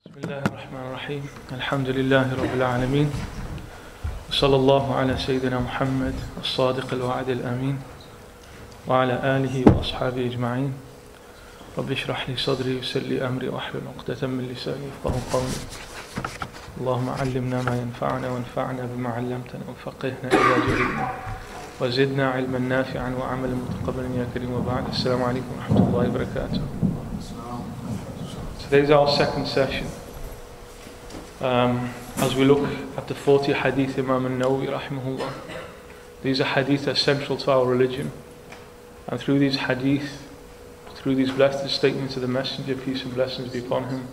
بسم الله الرحمن الرحيم الحمد لله رب العالمين وصلى الله على سيدنا محمد الصادق الوعد الأمين وعلى آله وأصحابه أجمعين رب اشرح لي صدري ويسر لي أمري واحلل عقدة من لساني يفقهوا قولي اللهم علمنا ما ينفعنا وانفعنا بما علمتنا وفقهنا إذا جهلنا وزدنا علما نافعا وعملا متقبلا يا كريم وبعد السلام عليكم ورحمة الله وبركاته. Today's our second session. As we look at the 40 Hadith Imam Nawawi rahimahullah, these are Hadith that are central to our religion, and through these Hadith, through these blessed statements of the Messenger, peace and blessings be upon him,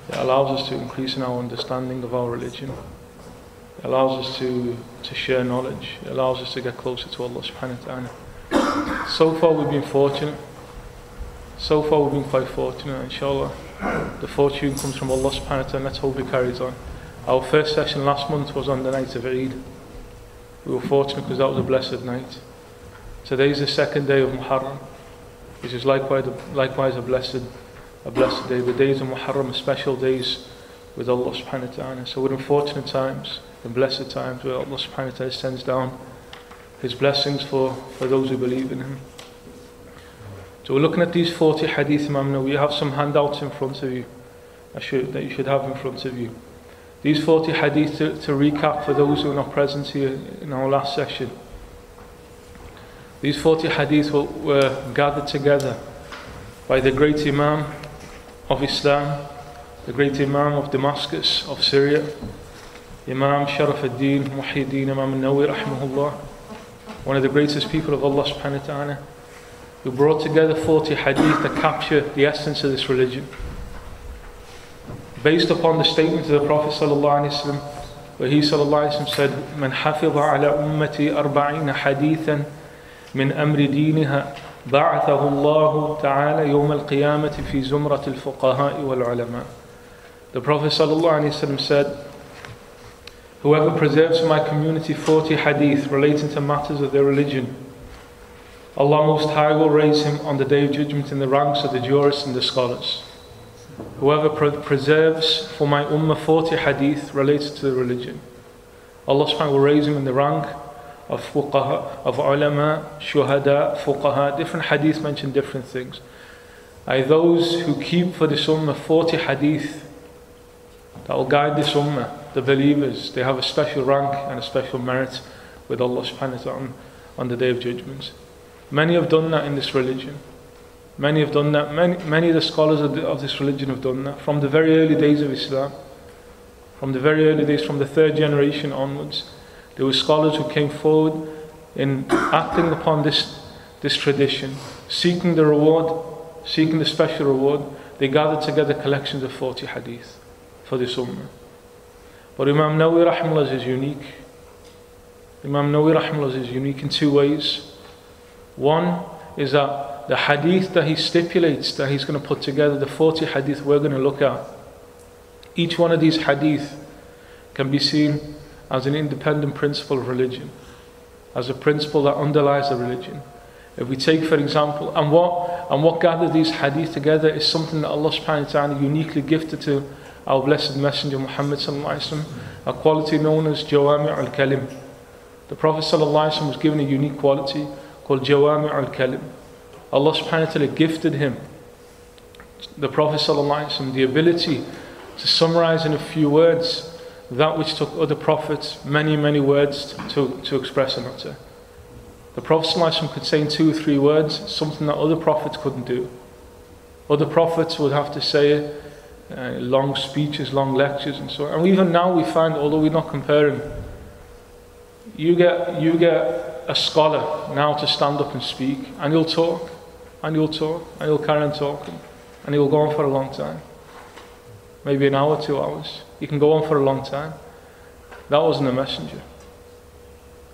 it allows us to increase in our understanding of our religion. It allows us to share knowledge. It allows us to get closer to Allah subhanahu wa ta'ala. So far we've been fortunate. So far we've been quite fortunate, inshallah. The fortune comes from Allah subhanahu wa ta'ala. Let's hope it carries on. Our first session last month was on the night of Eid. We were fortunate because that was a blessed night. Today is the second day of Muharram, which is likewise a blessed day. The days of Muharram are special days with Allah subhanahu wa ta'ala. So we're in fortunate times, in blessed times, where Allah subhanahu wa ta'ala sends down His blessings for those who believe in Him. So we're looking at these 40 Hadith Imam Nawawi. You have some handouts in front of you that you should have in front of you. These 40 Hadith, to recap for those who are not present here in our last session. These 40 Hadith were gathered together by the great Imam of Islam, the great Imam of Damascus, of Syria, Imam Sharaf ad-Din, Muhyiddin Imam Nawawi rahimahullah, one of the greatest people of Allah subhanahu wa ta'ala, who brought together 40 Hadith that capture the essence of this religion. Based upon the statement of the Prophet sallallahu alaihi wasallam, where he sallallahu alaihi wasallam said, "Man hafidha ala ummati 40 hadithan min amri diniha ba'athahu Allah ta'ala yawm al-qiyamati fi zumrat al-fuqaha wal-ulama." The Prophet sallallahu alaihi wasallam said, "Whoever preserves for my community 40 hadith relating to matters of their religion, Allah Most High will raise him on the Day of Judgment in the ranks of the jurists and the scholars. Whoever preserves for my ummah 40 hadith related to the religion, Allah subhanahu wa ta'ala will raise him in the rank of fuqaha, of ulama, shuhada, fuqaha." Different hadith mention different things. Those who keep for this ummah 40 hadith that will guide this ummah, the believers, they have a special rank and a special merit with Allah subhanahu wa ta'ala on the Day of Judgment. Many have done that in this religion. Many have done that. Many of the scholars of this religion have done that. From the very early days of Islam, from the very early days, from the 3rd generation onwards, there were scholars who came forward in acting upon this tradition, seeking the reward, seeking the special reward. They gathered together collections of 40 hadith for this ummah. But Imam Nawawi rahimahullah is unique. Imam Nawawi rahimahullah is unique in two ways. One is that the hadith that he stipulates that he's going to put together, the 40 hadith we're going to look at, each one of these hadith can be seen as an independent principle of religion, as a principle that underlies the religion. If we take, for example, and what gathered these hadith together is something that Allah subhanahu wa ta'ala uniquely gifted to our blessed Messenger Muhammad sallallahu alaihi wasallam, a quality known as Jawami' al-Kalim. The Prophet sallallahu alaihi wasallam was given a unique quality called Jawami' al-Kalim. Allah subhanahu wa ta'ala gifted him, the Prophet sallallahu alaihi wasallam, the ability to summarize in a few words that which took other prophets many words to express and utter. The Prophet sallallahu alaihi wasallam could say in 2 or 3 words something that other prophets couldn't do. Other prophets would have to say long speeches, long lectures and so on. And even now we find, although we're not comparing, you get a scholar now to stand up and speak, and he'll talk, and he'll carry on talking, and he'll go on for a long time. Maybe an hour, 2 hours. He can go on for a long time. That wasn't a messenger.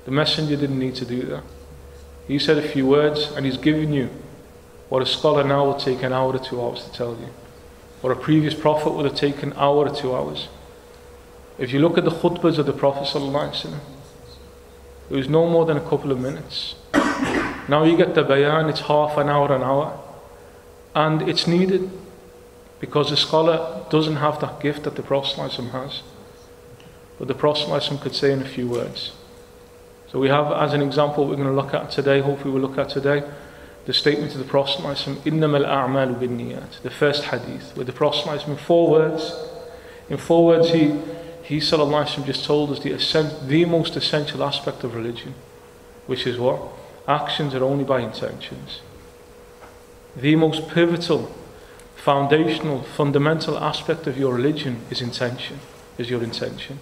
The messenger didn't need to do that. He said a few words, and he's given you what a scholar now will take an hour or 2 hours to tell you. What a previous prophet would have taken an hour or 2 hours. If you look at the khutbahs of the Prophet sallallahu alaihi wasallam, it was no more than a couple of minutes. Now you get the bayan, it's half an hour, and it's needed. Because a scholar doesn't have that gift that the Prophet ﷺ has. But the Prophet ﷺ could say in a few words. So we have, as an example, what we're going to look at today, hopefully we'll look at today, the statement of the Prophet ﷺ, إِنَّمَا الْأَعْمَالُ بِالنِّيَّاتِ, the first hadith, where the Prophet ﷺ, in four words, he sallallahu alaihi wasallam just told us the most essential aspect of religion, which is what? Actions are only by intentions. The most pivotal, foundational, fundamental aspect of your religion is intention, is your intention.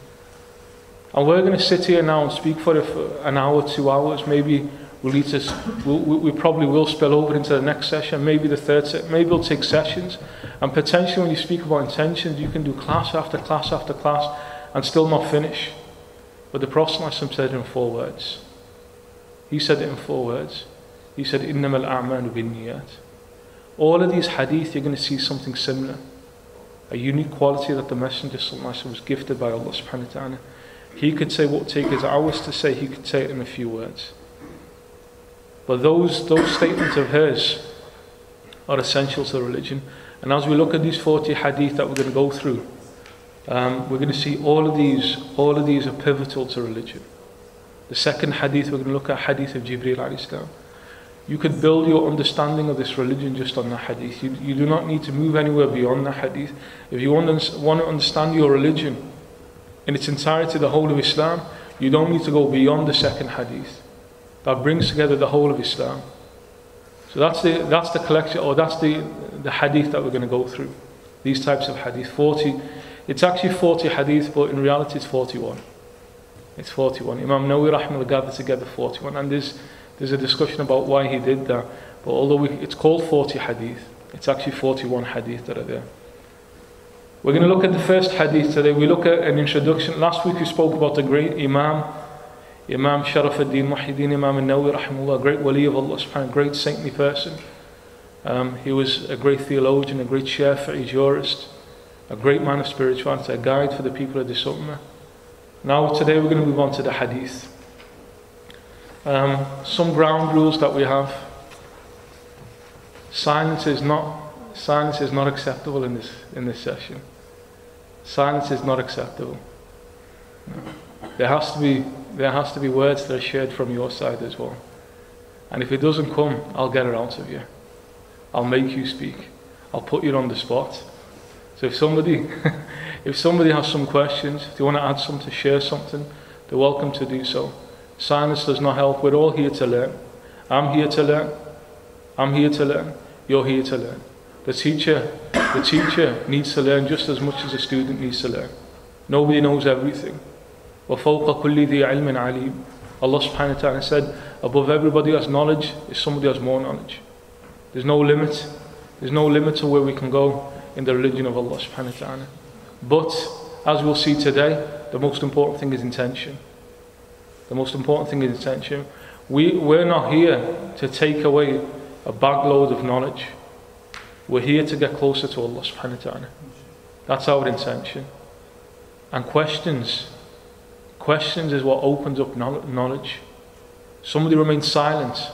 And we're going to sit here now and speak for an hour, 2 hours. Maybe we probably will spill over into the next session, maybe the third session, maybe we'll take sessions. And potentially when you speak about intentions, you can do class after class after class and still not finish. But the Prophet ﷺ said it in 4 words. He said it in 4 words. He said, إِنَّمَا الْأَعْمَالُ بِالنِّيَّاتِ. All of these hadith, you're going to see something similar. A unique quality that the Messenger ﷺ was gifted by Allah subhanahu wa ta'ala. He could say what would take his hours to say, he could say it in a few words. But those statements of hers are essential to religion. And as we look at these 40 hadith that we're going to go through, we're going to see all of these are pivotal to religion. The second hadith, we're going to look at hadith of Jibreel alayhi salam. You could build your understanding of this religion just on that hadith. You do not need to move anywhere beyond that hadith. If you want to understand your religion in its entirety, the whole of Islam, you don't need to go beyond the second hadith. That brings together the whole of Islam. So that's the collection, or that's the hadith that we're going to go through. These types of hadith. 40. It's actually 40 hadith, but in reality it's 41. It's 41. Imam Nawawi rahimahullah gathered together 41. And there's a discussion about why he did that. But although it's called 40 hadith, it's actually 41 hadith that are there. We're going to look at the first hadith today. We look at an introduction. Last week we spoke about the great Imam Sharaf ad-Din Muhyiddin Imam Nawawi rahimahullah, a great wali of Allah subhanahu, great saintly person. He was a great theologian, a great Shafi'i jurist, a great man of spirituality, a guide for the people of this ummah. Now today we're going to move on to the hadith. Some ground rules that we have. Silence is not acceptable in this session. Silence is not acceptable. No. There has to be words that are shared from your side as well. And if it doesn't come, I'll get it out of you. I'll make you speak. I'll put you on the spot. So if somebody has some questions, if they want to add something, share something, they're welcome to do so. Silence does not help. We're all here to learn. I'm here to learn. I'm here to learn. You're here to learn. The teacher needs to learn just as much as the student needs to learn. Nobody knows everything. وَفَوْقَ كُلِّ ذِي عِلْمٍ عَلِيمٍ. Allah subhanahu wa ta'ala said, above everybody who has knowledge is somebody who has more knowledge. There's no limit. There's no limit to where we can go in the religion of Allah subhanahu wa ta'ala. But, as we'll see today, the most important thing is intention. The most important thing is intention. We're not here to take away a bagload of knowledge. We're here to get closer to Allah subhanahu wa ta'ala. That's our intention. And questions is what opens up knowledge. Somebody remains silent,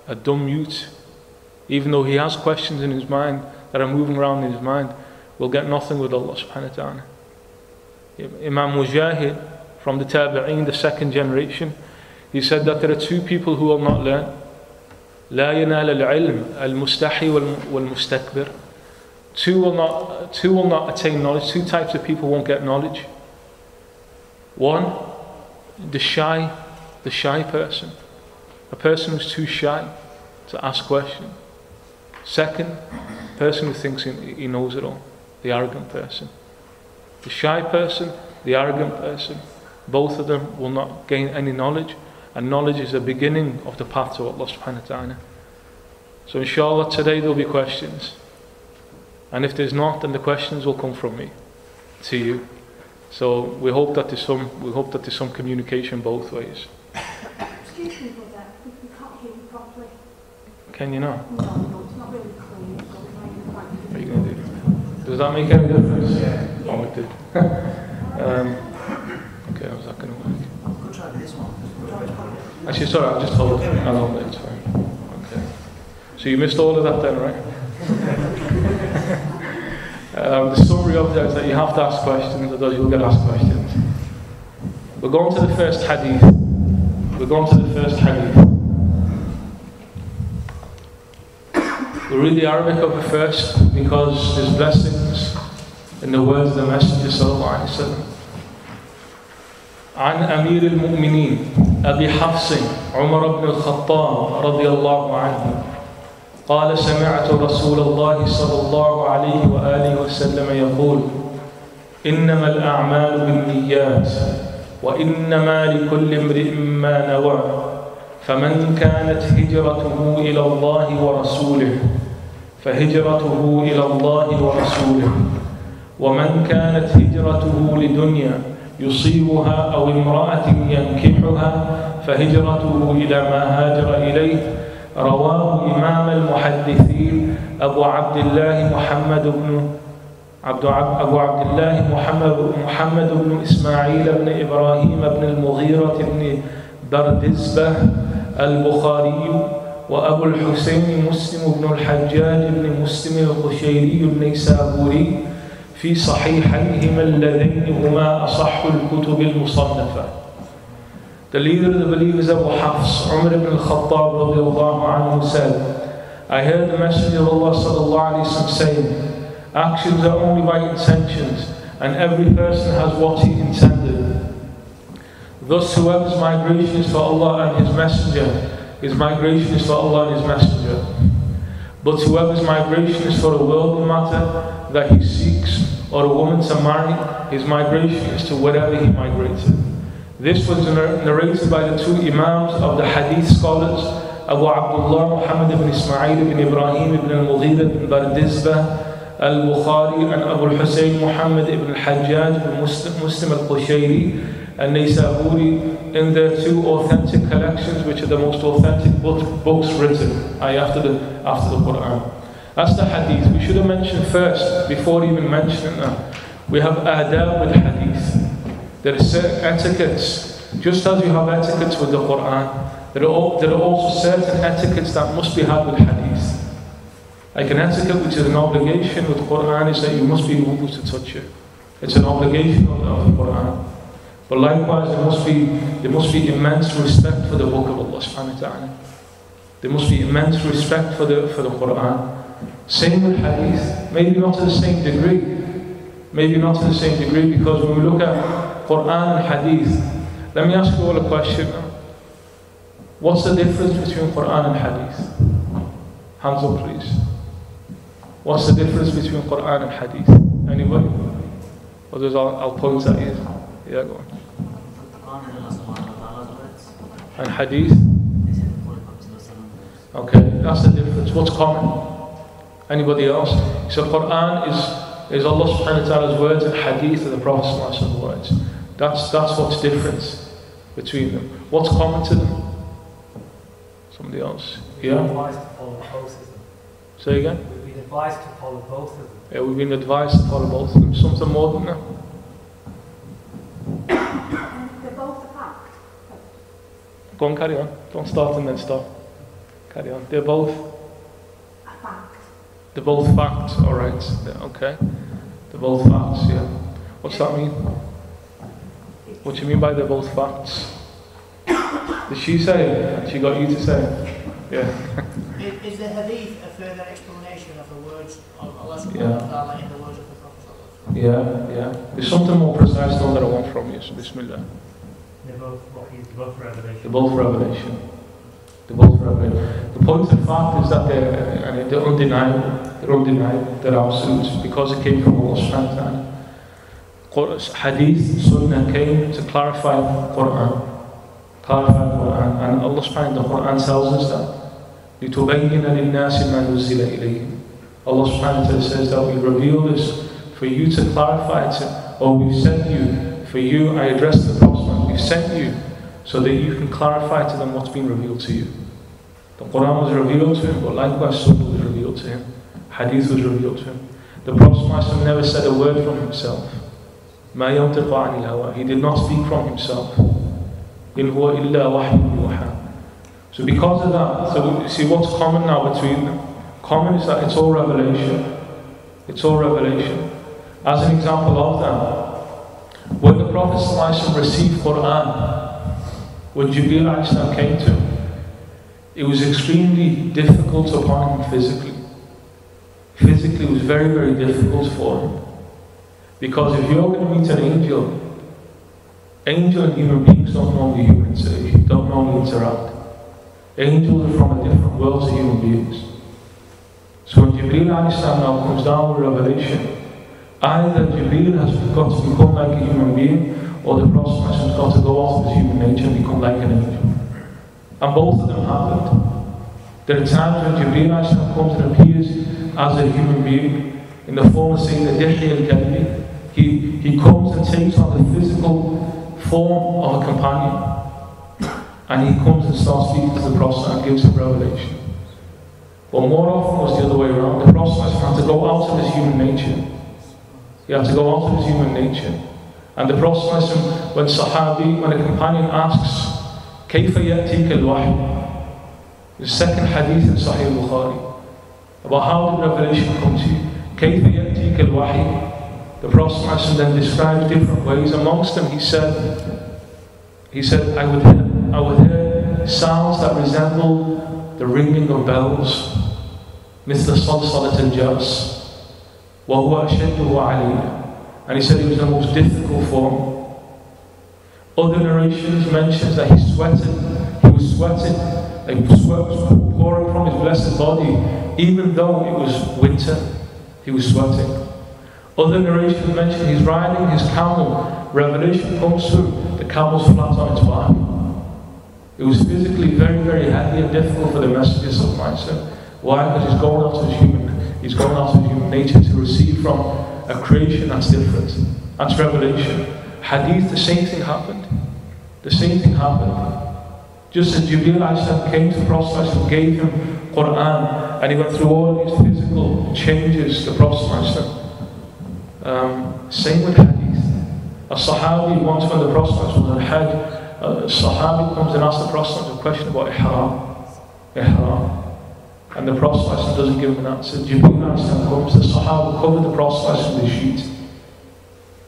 a dumb mute, even though he has questions in his mind that are moving around in his mind, will get nothing with Allah subhanahu wa ta'ala. Imam Mujahid, from the Tabi'een, the second generation, he said that there are 2 people who will not learn. لا ينال العلم المستحي والمستكبر. Two will not attain knowledge. 2 types of people won't get knowledge. One, the shy person. A person who's too shy to ask questions. Second, person who thinks he knows it all. The arrogant person. The shy person, the arrogant person, both of them will not gain any knowledge, and knowledge is the beginning of the path to Allah subhanahu wa ta'ala. So inshallah today there'll be questions, and if there's not, then the questions will come from me to you. So we hope that there's some communication both ways. Excuse me, brother, we can't hear you properly. Can you not? No, it's not really clear. What are you going to do? Does that make any difference? Yeah. Oh, it did. Okay, how's that going to work? I'll try this one. Actually, sorry, I'll just hold it. I'll hold it, it's fine. Okay. So you missed all of that then, right? The summary of that is that you have to ask questions, otherwise you'll get asked questions. We're going to the first hadith. We're going to the first hadith. We'll read the Arabic of it first because there's blessings in the words of the Messenger sallallahu alaihi wasallam. عن أمير المؤمنين أبي حفص عمر بن الخطاب رضي الله عنه قال سمعت رسول الله صلى الله عليه وآله وسلم يقول إنما الأعمال بالنيات وإنما لكل امرئ ما نوى فمن كانت هجرته إلى الله ورسوله فهجرته إلى الله ورسوله ومن كانت هجرته لدنيا يصيبها أو امرأة ينكحها فهجرته إلى ما هاجر إليه. رواه إمام المحدثين أبو عبد الله محمد بن إسماعيل بن إبراهيم بن المغيرة بن بردزبة البخاري وأبو الحسين مسلم بن الحجاج بن مسلم القشيري النيسابوري في صحيحيهما اللذين هما أصح الكتب المصنفة. The leader of the believers, Abu Hafs, Umar ibn al-Khattab radiallahu anhu said, I heard the Messenger of Allah sallallahu alayhi wa sallam saying, actions are only by intentions, and every person has what he intended. Thus whoever's migration is for Allah and His Messenger, his migration is for Allah and His Messenger. But whoever's migration is for a worldly matter that he seeks, or a woman to marry, his migration is to wherever he migrated. This was narrated by the two Imams of the Hadith scholars, Abu Abdullah Muhammad ibn Ismail ibn Ibrahim ibn al-Mughira ibn Bardizbah al-Bukhari and Abu al-Husayn Muhammad ibn al-Hajjaj ibn Muslim al-Qushayri and Naysaburi in their two authentic collections, which are the most authentic books written after the Quran. That's the Hadith. We should have mentioned first, before even mentioning that, we have adab with Hadith. There are certain etiquettes, just as you have etiquettes with the Quran, there are also certain etiquettes that must be had with Hadith. Like an etiquette which is an obligation with Quran is that you must be able to touch it. It's an obligation of the Quran. But likewise, there must be immense respect for the book of Allah subhanahu wa ta'ala. There must be immense respect for the Quran. Same with Hadith, maybe not to the same degree. Maybe not to the same degree, because when we look at Quran and Hadith, let me ask you all a question. What's the difference between Quran and Hadith? Hands up, please. What's the difference between Quran and Hadith? Anybody? Otherwise, I'll point at you. Yeah, go on. And Hadith? Okay, that's the difference. What's common? Anybody else? So Quran is Allah subhanahu wa ta'ala's words, and Hadith are the Prophet sallallahu alaihi wasallam's words. That's what's different between them. What's common to them? Somebody else? Yeah? We've been advised to follow both of them. Say again? We've been advised to follow both of them. Yeah, we've been advised to follow both of them. Something more than that? They're both a fact. Go on, carry on. Don't start and then stop. Carry on. They're both? A fact. They're both facts, alright. Okay. They're both facts, yeah. What's that mean? What do you mean by they're both facts? Did she say it? She got you to say it? Yeah. Is the Hadith a further explanation of the words of Allah subhanahu wa ta'ala in the words of the Prophet? Yeah. There's something more precise though that I want from you, so Bismillah. They're both revelation. They're both revelation. They're both revelation. The point of the fact is that they're undeniable. They're absolute because it came from Allah subhanahu wa ta'ala. Hadith, Sunnah came to clarify Quran. And Allah subhanahu wa ta'ala tells us that. لِتُبَيِّنَ لِلنَّاسِ مَا نُزِّلَ إِلَيْهِمْ. Allah subhanahu wa ta'ala says that we reveal this for you to clarify it, or we've sent you, for you, I address the Prophet, we've sent you so that you can clarify to them what's been revealed to you. The Quran was revealed to him, but likewise Sunnah was revealed to him. Hadith was revealed to him. The Prophet never said a word from himself. مَا يَنْطِقُ عَنِ الْهَوَىٰ. He did not speak from himself. إِنْ هُوَ إِلَّا وَحْيٌ يُوحَىٰ. So because of that, so see what's common now between them. Common is that it's all revelation. It's all revelation. As an example of that, when the Prophet ﷺ received Quran, when Jibreel came to him, it was extremely difficult upon him physically. Physically, it was very, very difficult for him. Because if you're going to meet an angel and human beings don't normally interact. Angels are from a different world to human beings. So when Jibreel now comes down with revelation, either Jibreel has got to become like a human being, or the Prophet has got to go out of his human nature and become like an angel. And both of them happened. There are times when Jibreel comes and appears as a human being, in the form of saying the Dihya al-Kalbi. He comes and takes on the physical form of a companion. And he comes and starts speaking to the Prophet and gives him revelation. But more often was the other way around. The Prophet had to go out of his human nature. He had to go out of his human nature. And the Prophet, when a companion asks, كيف يأتيك الوحي? The second hadith in Sahih Bukhari, about how did revelation come to you? كيف يأتيك الوحي? The Prophet then described different ways. Amongst them, he said, I would hear sounds that resemble the ringing of bells, مثل صلصلة الجرس, وهو أشده علي. And he said it was the most difficult form. Other narrations mentions that he was sweating, like sweat was pouring from his blessed body, even though it was winter, he was sweating. Other narrations mention he's riding his camel. Revelation comes through, the camel's flat on its back. It was physically very, very heavy and difficult for the messages of Christ. Why? Because he's going out of his human nature to receive from a creation that's different. That's revelation. Hadith, the same thing happened. The same thing happened. Just as Jibreel came to the Prophet and gave him Quran, and he went through all these physical changes, the Prophet. Same with Hadith. A Sahabi, once when the Prophet was on Hajj, a Sahabi comes and asks the Prophet a question about Ihram. And the Prophet doesn't give him an answer. Jibreel comes, the Sahaba covered the Prophet with a sheet.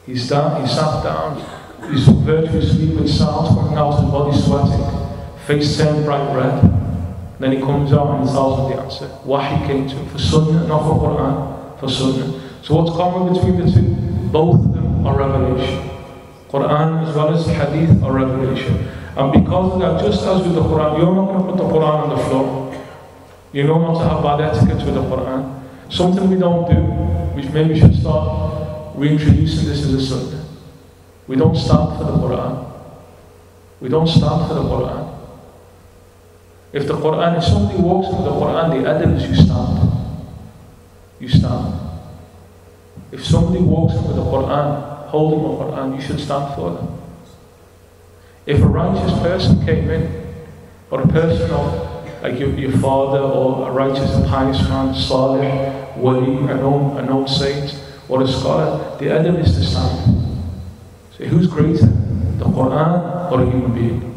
He sat down, he's virtuously with sounds coming out of his body, sweating, face turned bright red. And then he comes out and tells him the answer. Wahi came to him for Sunnah, not for Quran, for Sunnah. So what's common between the two? Both of them are revelation. Quran as well as Hadith are revelation. And because of that, just as with the Quran, you're not going to put the Quran on the floor. You know not to have bad etiquette with the Quran. Something we don't do, which maybe we should start reintroducing this as a Sunnah. We don't stand for the Quran. We don't stand for the Quran. If somebody walks into the Quran, the adab is you stand. You stand. If somebody walks in with the Quran, holding the Quran, you should stand for them. If a righteous person came in, or a person of like your father, or a righteous and pious man, Salih, Wali, a known saint, or a scholar, the adab is to stand. So who's greater, the Quran or a human being?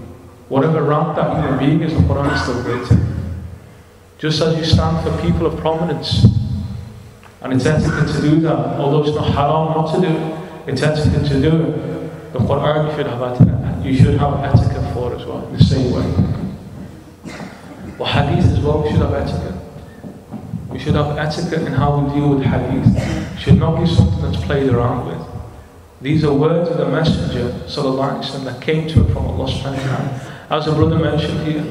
Whatever rank that human being is, the Quran is still greater. Just as you stand for people of prominence, and it's etiquette to do that, although it's not haram not to do it, it's etiquette to do it. The Quran you should have etiquette for as well, in the same way. But Hadith as well, we should have etiquette. We should have etiquette in how we deal with Hadith. It should not be something that's played around with. These are words of the Messenger ﷺ that came to him from Allah subhanahu wa ta'ala. As the brother mentioned here,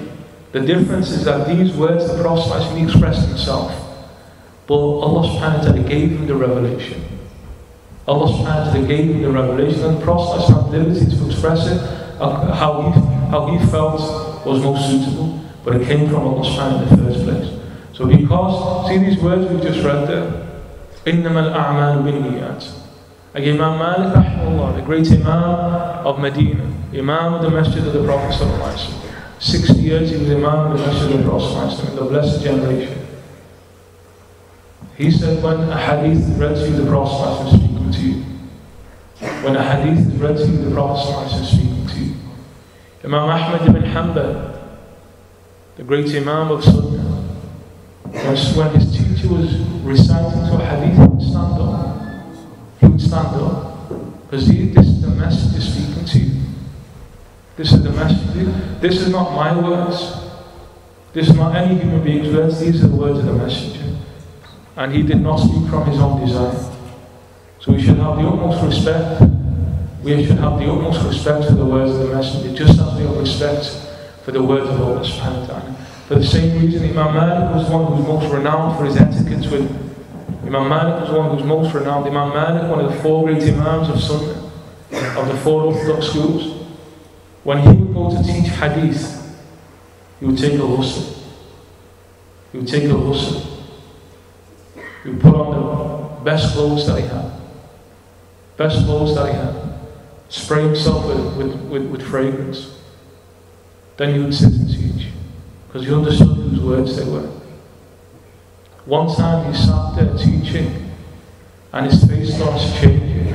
the difference is that these words the Prophet ﷺ expressed himself, but Allah subhanahu wa ta'ala gave him the revelation. Allah subhanahu wa ta'ala gave him the revelation, and the Prophet ﷺ had liberty to express it how he felt was most suitable, but it came from Allah subhanahu wa ta'ala in the first place. So because, see these words we've just read there, إِنَّمَا الْأَعْمَالُ بِالنِّيَّاتِ. Like Imam Malik, rahimahullah, the great Imam of Medina, Imam of the Masjid of the Prophet ﷺ. 60 years he was Imam of the Masjid of the Prophet ﷺ, in the blessed generation. He said, when a hadith is read to you, the Prophet ﷺ is speaking to you. When a hadith is read to you, the Prophet ﷺ is speaking to you. Imam Ahmad ibn Hanbal, the great Imam of Sunnah, When his teacher was reciting to a hadith, he would stand up. He would stand up. Because this is the messenger speaking to you. This is the messenger. This is not my words. This is not any human being's words. These are the words of the messenger. And he did not speak from his own desire. So we should have the utmost respect. We should have the utmost respect for the words of the messenger, just as we have respect for the words of Allah subhanahu wa ta'ala. For the same reason, Imam Malik was one who was most renowned for his etiquettes with. Imam Malik was one who was most renowned. Imam Malik, one of the four great Imams of Sunnah, of the four orthodox schools. When he would go to teach Hadith, he would take a ghusl. He would take a ghusl. He would put on the best clothes that he had. Best clothes that he had. Spray himself with fragrance. Then he would sit and teach. Because he understood whose words they were. One time he sat there teaching, and his face starts changing,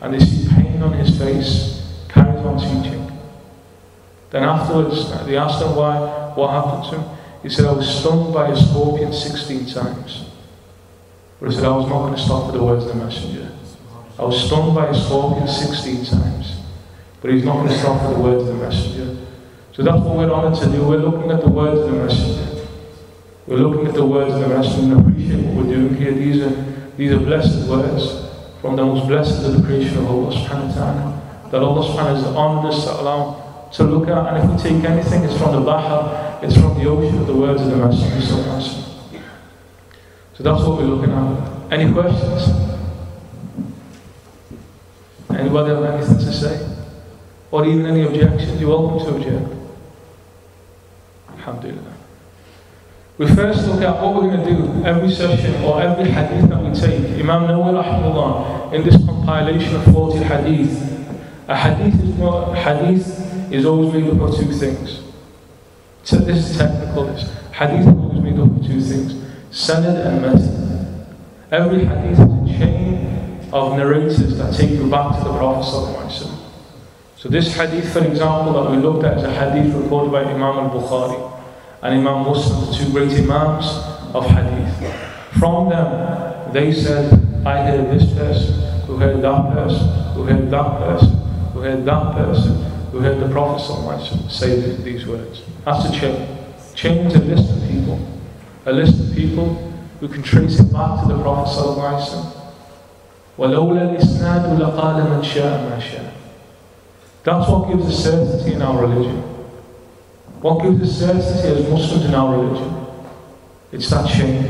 and they see pain on his face, carries on teaching. Then afterwards, they asked him what happened to him. He said, I was stung by a scorpion 16 times. But he said, I was not going to stop for the words of the messenger. I was stung by a scorpion 16 times. But he's not going to stop for the words of the messenger. So that's what we're honoured to do. We're looking at the words of the messenger. We're looking at the words of the messenger and appreciate what we're doing here. These are blessed words from the most blessed of the creation of Allah subhanahu wa ta'ala. That Allah subhanahu wa ta'ala has honoured us to allow to look at. And if we take anything, it's from the Bahr, it's from the ocean of the words of the messenger. So that's what we're looking at. Any questions? Anybody have anything to say? Or even any objections? You're welcome to object. Alhamdulillah. We first look at what we're going to do every session or every hadith that we take. Imam Nawawi rahimahullah, in this compilation of 40 hadith, a hadith is always made up of two things. So this is technical. Hadith is always made up of two things: sanad and matan. Every hadith is a chain of narrators that take you back to the Prophet sallallahu alaihi wasallam. So this hadith, for example, that we looked at is a hadith recorded by Imam al-Bukhari and Imam Muslim, the two great Imams of hadith. From them, they said, I heard this person, who heard that person, who heard that person, who heard that person, who heard the Prophet ﷺ say these words. That's a chain. Chain is a list of people. A list of people who can trace it back to the Prophet ﷺ. وَلَوْلَا الْإِسْنَادُ لَقَالَ مَنْ شَاءَ مَا شَاءَ. That's what gives us certainty in our religion. What gives us certainty as Muslims in our religion? It's that chain.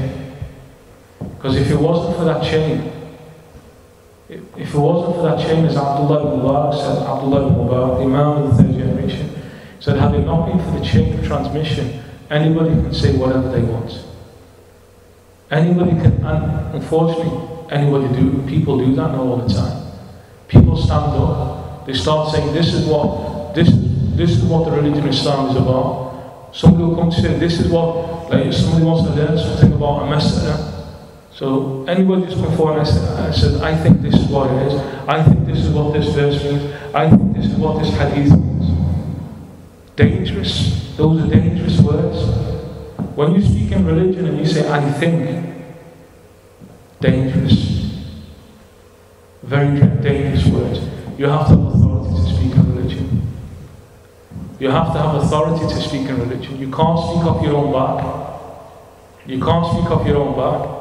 Because if it wasn't for that chain, as Abdullah ibn Mubarak said, Abdullah ibn Mubarak, the Imam of the third generation, said, had it not been for the chain of transmission, anybody can say whatever they want. Anybody can, and unfortunately, people do that now all the time. People stand up, they start saying, this is what the religion of Islam is about. Somebody will come to say, this is what, like somebody wants to learn something about a messenger. So anybody just come forward and said, I think this is what it is, I think this is what this verse means, I think this is what this hadith means. Dangerous. Those are dangerous words. When you speak in religion and you say, I think, dangerous. Very dangerous words. You have to have authority to speak in religion. You have to have authority to speak in religion. You can't speak off your own back. You can't speak off your own back.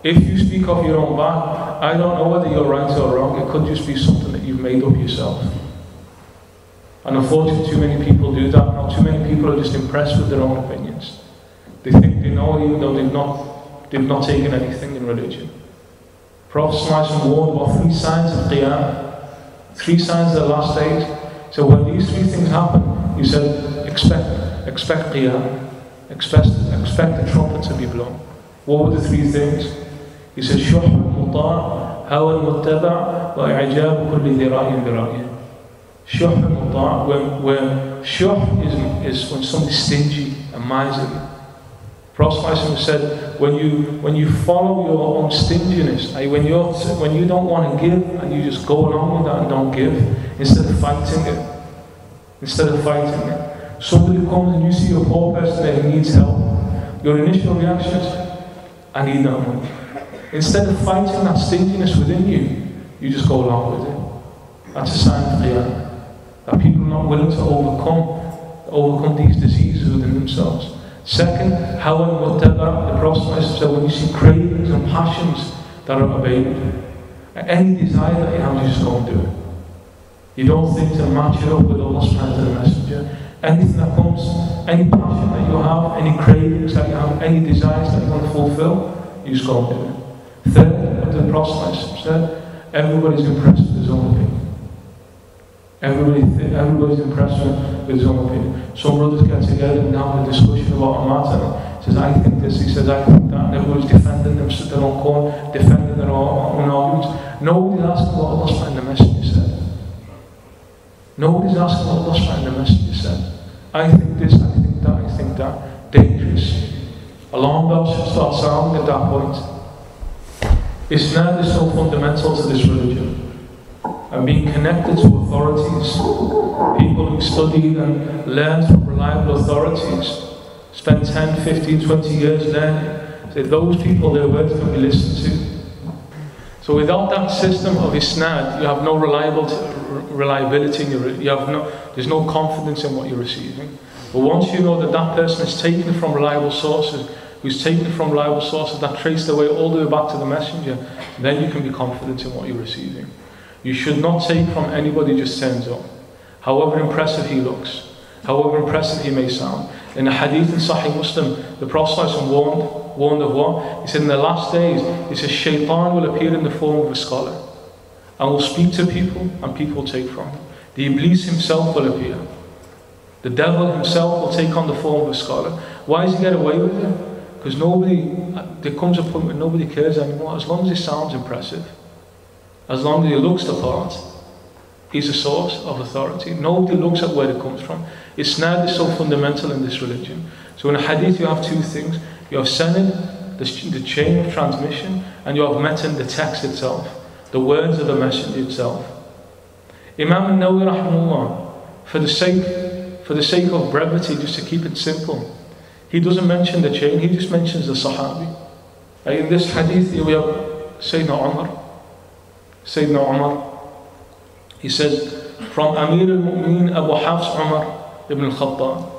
If you speak off your own back, I don't know whether you're right or wrong. It could just be something that you've made up yourself. And unfortunately, too many people do that now. Too many people are just impressed with their own opinions. They think they know, even though they've not taken anything in religion. Prophet ﷺ warned about 3 signs of Qiyamah, 3 signs of the last days. So when these 3 things happen, he said, expect Qiyamah, expect the trumpet to be blown. What were the 3 things? He said, شُحْ مُطَاعٍ هَوَى مُتَّبَعٍ وَإِعْجَابُ كُلِّ ذِرَاءٍ ذِرَاءٍ. Shuh al-muta', where shuh is when somebody's stingy and miserly. Prophet said, when you follow your own stinginess, when you don't want to give and you just go along with that and don't give, instead of fighting it, somebody comes and you see a poor person that needs help, Your initial reaction is, I need that money. Instead of fighting that stinginess within you, you just go along with it. That's a sign of qiyamah. That people are not willing to overcome these diseases within themselves. Second, how and whatever the Prophet said, when you see cravings and passions that are obeyed, any desire that you have, you just go and do it. You don't think to match it up with Allah subhanahu wa ta'ala, the Messenger. Anything that comes, any passion that you have, any cravings that you have, any desires that you want to fulfill, you just go and do it. Third, what the Prophet said, everybody's impressed with his own opinion. Everybody's impressed with his own opinion. Some brothers get together and have a discussion about a matter. He says, I think this, he says, I think that, and everybody's defending their own corner, defending their own arguments. Nobody's asking what Allah subhanahu wa ta'ala, the Messenger said. Nobody's asking what Allah subhanahu wa ta'ala, the Messenger said. I think this, I think that, I think that. Dangerous. Alarm bells should start sounding at that point. Islam is so fundamental to this religion. And being connected to authorities, people who studied and learned from reliable authorities, spend 10, 15, 20 years learning, say those people, their words can be listened to. So without that system of isnad, you have no reliability, there's no confidence in what you're receiving. But once you know that that person is taken from reliable sources, who's taken from reliable sources that trace their way all the way back to the Messenger, then you can be confident in what you're receiving. You should not take from anybody who just turns up, however impressive he looks, however impressive he may sound. In the Hadith in Sahih Muslim, the Prophet warned of what? He said, in the last days, he says, Shaitan will appear in the form of a scholar and will speak to people and people will take from him. The Iblis himself will appear. The devil himself will take on the form of a scholar. Why does he get away with it? Because there comes a point where nobody cares anymore. As long as it sounds impressive, as long as he looks the part, he's a source of authority. Nobody looks at where it comes from. Isnad is so fundamental in this religion. So in a hadith you have two things. You have sanad, the chain of transmission, and you have matan, the text itself, the words of the messenger itself. Imam Nawawi rahimahullah, for the sake of brevity, just to keep it simple, he doesn't mention the chain, he just mentions the sahabi. In this hadith we have Sayyidina Umar, he says, from Amir al-Mu'mineen Abu Hafs Umar ibn al-Khattab,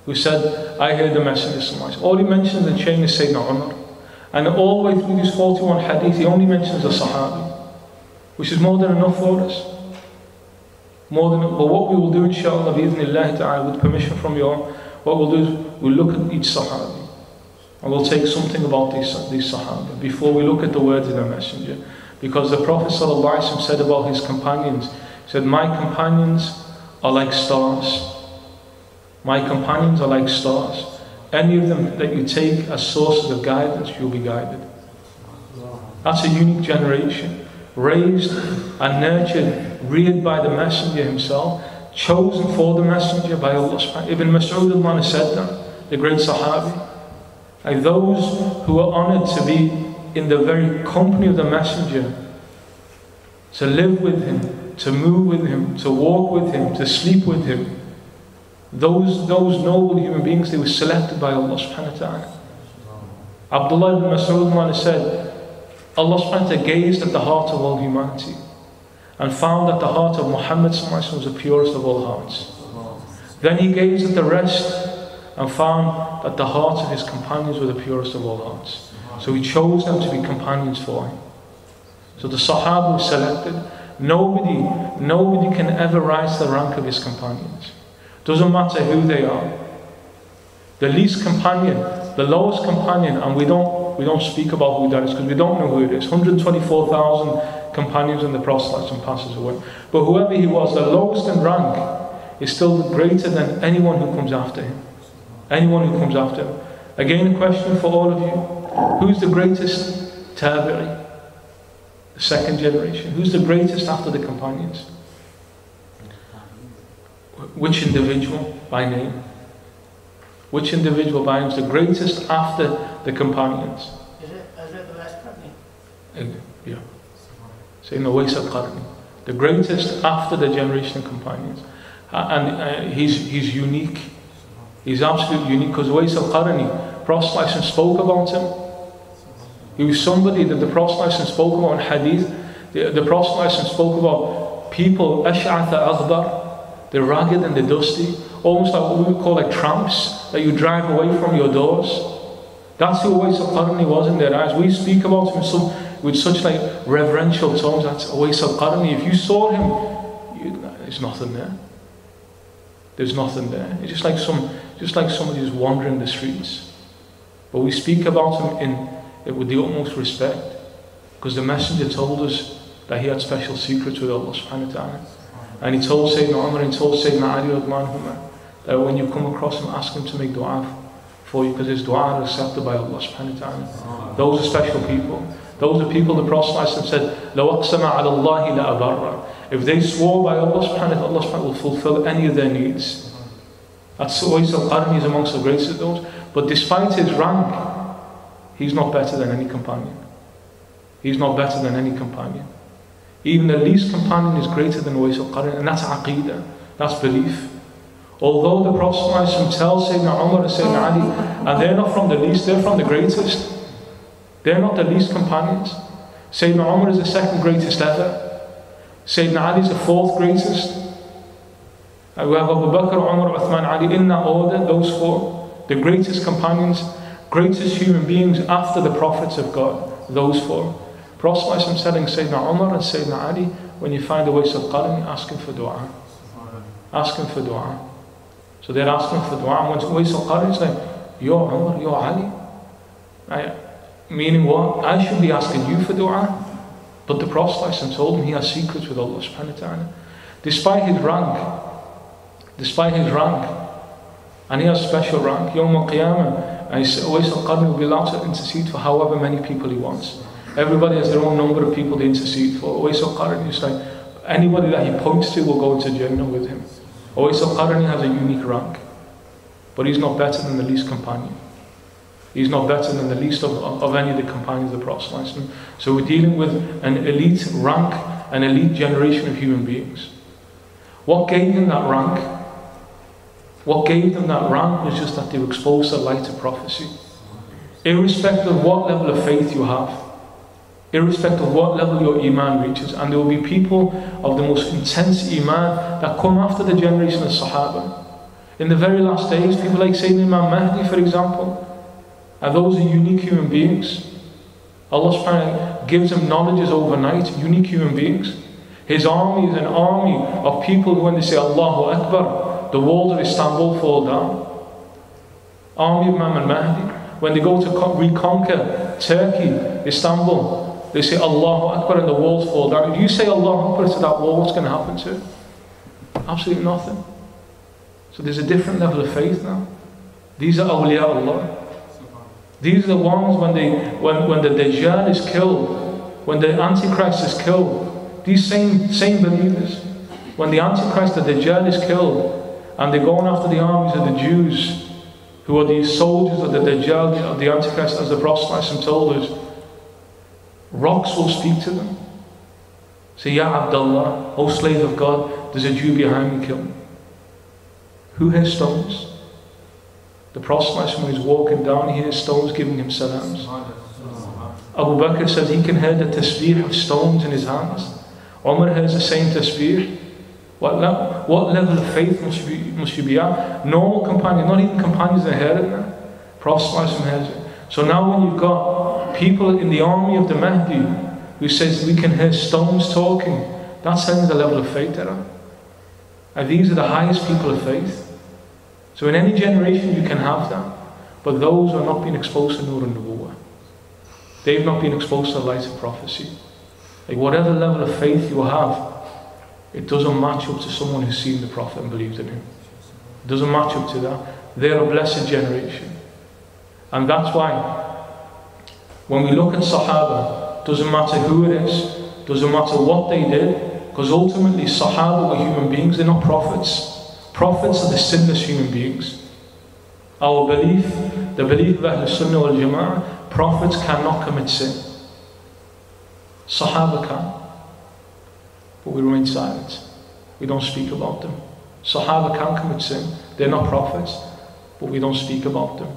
who said, I heard the Messenger. All he mentions in the chain is Sayyidina Umar. And all the way through these 41 hadith, he only mentions the Sahabi, which is more than enough for us. But what we will do, inshallah, bi'idhnillahi ta'ala, with permission from you all, what we'll do is we'll look at each Sahabi. And we'll take something about these Sahabi before we look at the words of the Messenger. Because the Prophet ﷺ said about his companions, he said, my companions are like stars. My companions are like stars. Any of them that you take as sources of guidance, you'll be guided. That's a unique generation, raised and nurtured, reared by the Messenger himself, chosen for the Messenger by Allah. Ibn Mas'ud al-Man said that, the great Sahabi. Like those who are honoured to be in the very company of the Messenger, to live with him, to move with him, to walk with him, to sleep with him. Those noble human beings, they were selected by Allah subhanahu wa ta'ala. Abdullah ibn Mas'ud said, Allah subhanahu wa ta'ala gazed at the heart of all humanity and found that the heart of Muhammad was the purest of all hearts. Then he gazed at the rest and found that the hearts of his companions were the purest of all hearts. So he chose them to be companions for him. So the Sahaba were selected. Nobody can ever rise to the rank of his companions. Doesn't matter who they are. The least companion, the lowest companion, and we don't speak about who that is because we don't know who it is. 124,000 companions in the Prophet and passes away. But whoever he was, the lowest in rank is still greater than anyone who comes after him. Anyone who comes after him. Again, a question for all of you. Who's the greatest tabi'i? The second generation. Who's the greatest after the companions? Which individual by name? Which individual by name is the greatest after the companions? Is it the last Qarni? Yeah. Sayyidina Uwais al-Qarni. The greatest after the generation of companions. And he's unique. He's absolutely unique because Uwais al-Qarni, Prophet ﷺ spoke about him. He was somebody that the Prophet ﷺ spoke about in Hadith. The Prophet ﷺ spoke about people, ash'atha aghbar, they're ragged and they're dusty, almost like what we would call like tramps that you drive away from your doors. That's who Uwais al-Qarni was in their eyes. We speak about him with such like reverential tones. That's Uwais al-Qarni. If you saw him, there's nothing there. There's nothing there. It's just like somebody who's wandering the streets. But we speak about him with the utmost respect, because the Messenger told us that he had special secrets with Allah subhanahu wa ta'ala. And he told Sayyidina Umar and told Sayyidina Ali that when you come across him, ask him to make dua for you, because his dua is accepted by Allah subhanahu wa ta'ala. Those are special people. Those are people the Prophet said, لَوْ أَقْسَمَ عَلَى اللَّهِ لَأَبَرَّ. If they swore by Allah subhanahu wa ta'ala, Allah subhanahu wa ta'ala will fulfill any of their needs. That's Uwais al-Qarni is amongst the greatest of those. But despite his rank, he's not better than any companion. He's not better than any companion. Even the least companion is greater than Uwais al-Qarni, and that's aqeedah, that's belief. Although the Prophet tells Sayyidina Umar and Sayyidina Ali, and they're not from the least, they're from the greatest. They're not the least companions. Sayyidina Umar is the second greatest ever. Sayyidina Ali is the fourth greatest. And we have Abu Bakr, Umar, Uthman, Ali in that order, those four. The greatest companions, greatest human beings after the prophets of God, those four. Prophet ﷺ telling Sayyidina Umar and Sayyidina Ali, when you find Uwais al-Qarni, ask him for dua. Ask him for dua. So they're asking for dua, and when Uwais al-Qarni is like, you're Umar, you're Ali. Meaning what? I should be asking you for dua. But the Prophet ﷺ told him he has secrets with Allah subhanahu wa ta'ala. Despite his rank, and he has special rank, Yawm al-Qiyamah, Uwais al-Qarni will be allowed to intercede for however many people he wants. Everybody has their own number of people to intercede for. Uwais al-Qarni is like, anybody that he points to will go into Jannah with him. Uwais al-Qarni has a unique rank, but he's not better than the least companion. He's not better than the least of any of the companions of the Prophet. So we're dealing with an elite rank, an elite generation of human beings. What gave them that rank? What gave them that rank was just that they were exposed to the light of prophecy. Irrespective of what level of faith you have, irrespective of what level your iman reaches, and there will be people of the most intense iman that come after the generation of Sahaba. In the very last days, people like Sayyidina Imam Mahdi, for example, and those are unique human beings. Allah subhanahu wa ta'ala gives them knowledges overnight, unique human beings. His army is an army of people who, when they say Allahu Akbar, the walls of Istanbul fall down. Army of Imam al-Mahdi, when they go to reconquer Turkey, Istanbul, they say Allahu Akbar and the walls fall down. If you say Allahu Akbar to that wall, what's going to happen to it? Absolutely nothing. So there's a different level of faith now. These are awliya Allah. These are the ones when the Dajjal is killed, when the Antichrist is killed, these same believers, when the Antichrist, the Dajjal is killed, and they're going after the armies of the Jews, who are these soldiers of the Dajjal, of the Antichrist, as the Prophet told us, rocks will speak to them. Say, Ya Abdullah, O slave of God, there's a Jew behind me, kill him. Who hears stones? The Prophet, when he's walking down, he hears stones giving him salams. Abu Bakr says he can hear the tasbih of stones in his hands. Umar hears the same tasbih. What level of faith must you be at? Normal companions, not even companions that hear it now. Prophet hears it. So now when you've got people in the army of the Mahdi who says we can hear stones talking, that's telling the level of faith there are. And these are the highest people of faith. So in any generation you can have that, but those who are not being exposed to Nur and Nubuwwah, they've not been exposed to the light of prophecy. Like whatever level of faith you have, it doesn't match up to someone who's seen the Prophet and believed in him. It doesn't match up to that. They're a blessed generation. And that's why when we look at Sahaba, doesn't matter who it is, doesn't matter what they did, because ultimately Sahaba were human beings, they're not prophets. Prophets are the sinless human beings. Our belief, the belief of Ahlul Sunnah wal Jama'ah, prophets cannot commit sin. Sahaba can. But we remain silent. We don't speak about them. Sahaba can commit sin. They're not prophets, but we don't speak about them.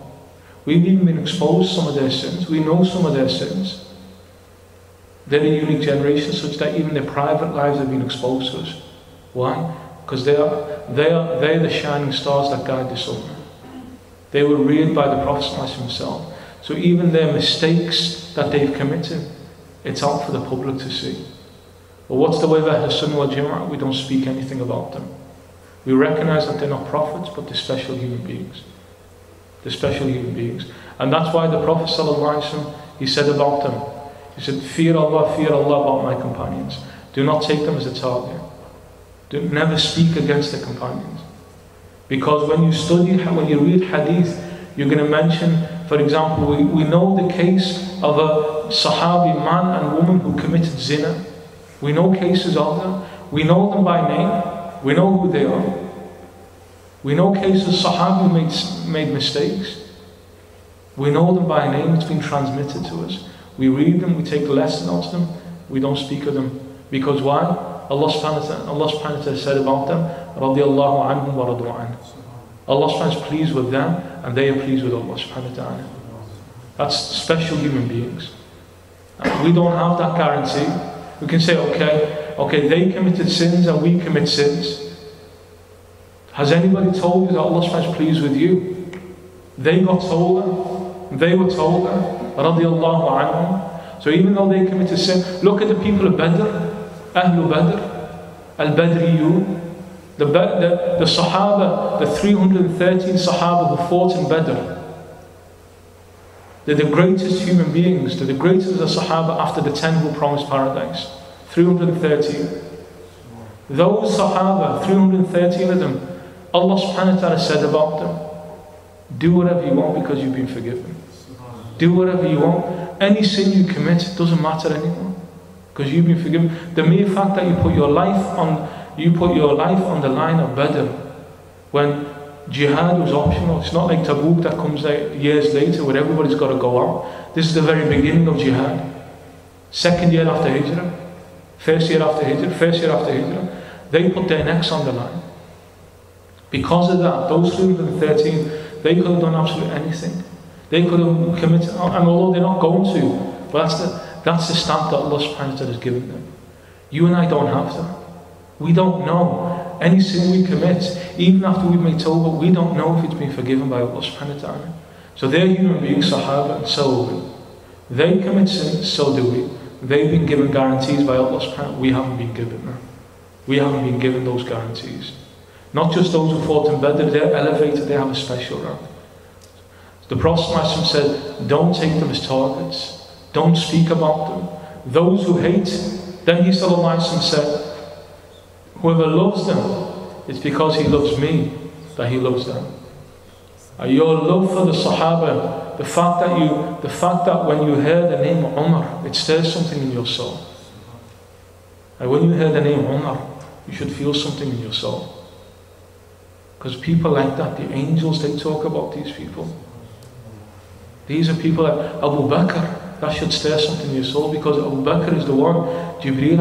We've even been exposed to some of their sins. We know some of their sins. They're a unique generation such that even their private lives have been exposed to us. Why? Because they're the shining stars that guide the sun. They were reared by the Prophet himself. So even their mistakes that they've committed, it's out for the public to see. But what's the way of Ahl Sunnah wal Jama'ah? We don't speak anything about them. We recognize that they're not prophets, but they're special human beings. They're special human beings. And that's why the Prophet ﷺ, he said about them, he said, fear Allah about my companions. Do not take them as a target. Do never speak against the companions. Because when you study, when you read Hadith, you're going to mention, for example, we know the case of a Sahabi, man and woman who committed zina. We know cases of them. We know them by name. We know who they are. We know cases of Sahabi who made mistakes. We know them by name. It's been transmitted to us. We read them, we take a lesson out of them, we don't speak of them. Because why? Allah subhanahu wa ta'ala said about them, radiyallahu anhum wa radu an. Allah subhanahu wa ta'ala is pleased with them, and they are pleased with Allah subhanahu wa ta'ala. That's special human beings. We don't have that guarantee. We can say, okay, they committed sins and we commit sins. Has anybody told you that Allah subhanahu wa ta'ala is pleased with you? They got told them, they were told them. Radiallahu anhum. So even though they committed sin, look at the people of Badr, Ahlu Badr, Al-Badriyun, the Sahaba, the 313 Sahaba who fought in Badr. They're the greatest human beings, they're the greatest of the Sahaba after the 10 who promised paradise. 313. Those Sahaba, 313 of them, Allah subhanahu wa ta'ala said about them, do whatever you want because you've been forgiven. Do whatever you want. Any sin you commit doesn't matter anymore because you've been forgiven. The mere fact that you put your life on the line of Badr when jihad was optional. It's not like Tabuk that comes years later where everybody's got to go out. This is the very beginning of jihad. Second year after Hijrah, first year after Hijrah, they put their necks on the line. Because of that, those 313, they could have done absolutely anything. They could have committed, and although they're not going to, but that's the stamp that Allah subhanahu wa ta'ala has given them. You and I don't have that. We don't know. Any sin we commit, even after we've made tawbah, we don't know if it's been forgiven by Allah subhanahu wa ta'ala. So they're human beings, Sahaba, and so are we. They commit sins, so do we. They've been given guarantees by Allah subhanahu wa ta'ala. We haven't been given that. We haven't been given those guarantees. Not just those who fought in Badr, they're elevated, they have a special rank. The Prophet said, don't take them as targets. Don't speak about them. Those who hate, then he said, whoever loves them, it's because he loves me that he loves them. Your love for the Sahaba, the fact that when you hear the name Umar, it stirs something in your soul. And when you hear the name Umar, you should feel something in your soul. Because people like that, the angels, they talk about these people. These are people like Abu Bakr. That should stir something in your soul because Abu Bakr is the one. Jibreel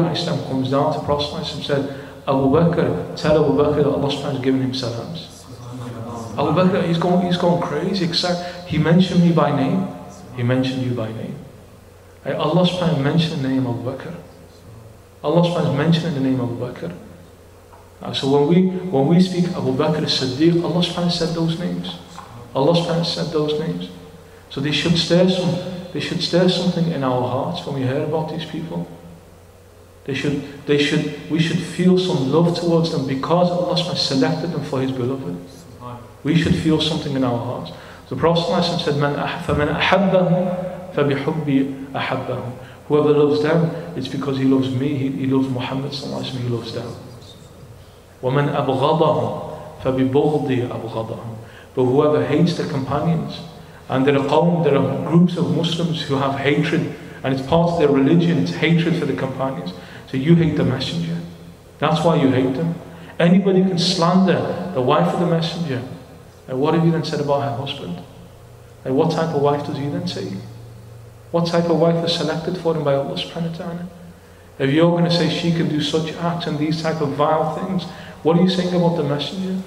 comes down to Prophet and said, Abu Bakr, tell Abu Bakr that Allah has given him salams. Abu Bakr, he's going crazy. He mentioned me by name. He mentioned you by name. Allah subhanahu mentioned the name Abu Bakr. Allah subhanahu mentioned the name Abu Bakr. So when we speak Abu Bakr as-Siddiq, Allah subhanahu said those names. Allah subhanahu said those names. So they should stir something in our hearts when we hear about these people. We should feel some love towards them because Allah subhanahu selected them for His beloved. We should feel something in our hearts. The Prophet said, فَمَنْ أَحَبَّهُمْ فَبِحُبِّي أَحَبَّهُمْ. Whoever loves them, it's because he loves me, he loves Muhammad sallallahu alaihi wasallam, he loves them. وَمَنْ أَبْغَضَهُمْ فَبِبُغْضِي أَبْغَضَهُمْ. But whoever hates the companions, and there are groups of Muslims who have hatred, and it's part of their religion, it's hatred for the companions. So you hate the messenger. That's why you hate them. Anybody can slander the wife of the messenger. And what have you then said about her husband? And what type of wife does he then say? What type of wife is selected for him by Allah subhanahu wa ta'ala? If you're going to say she can do such acts and these type of vile things, what are you saying about the messenger?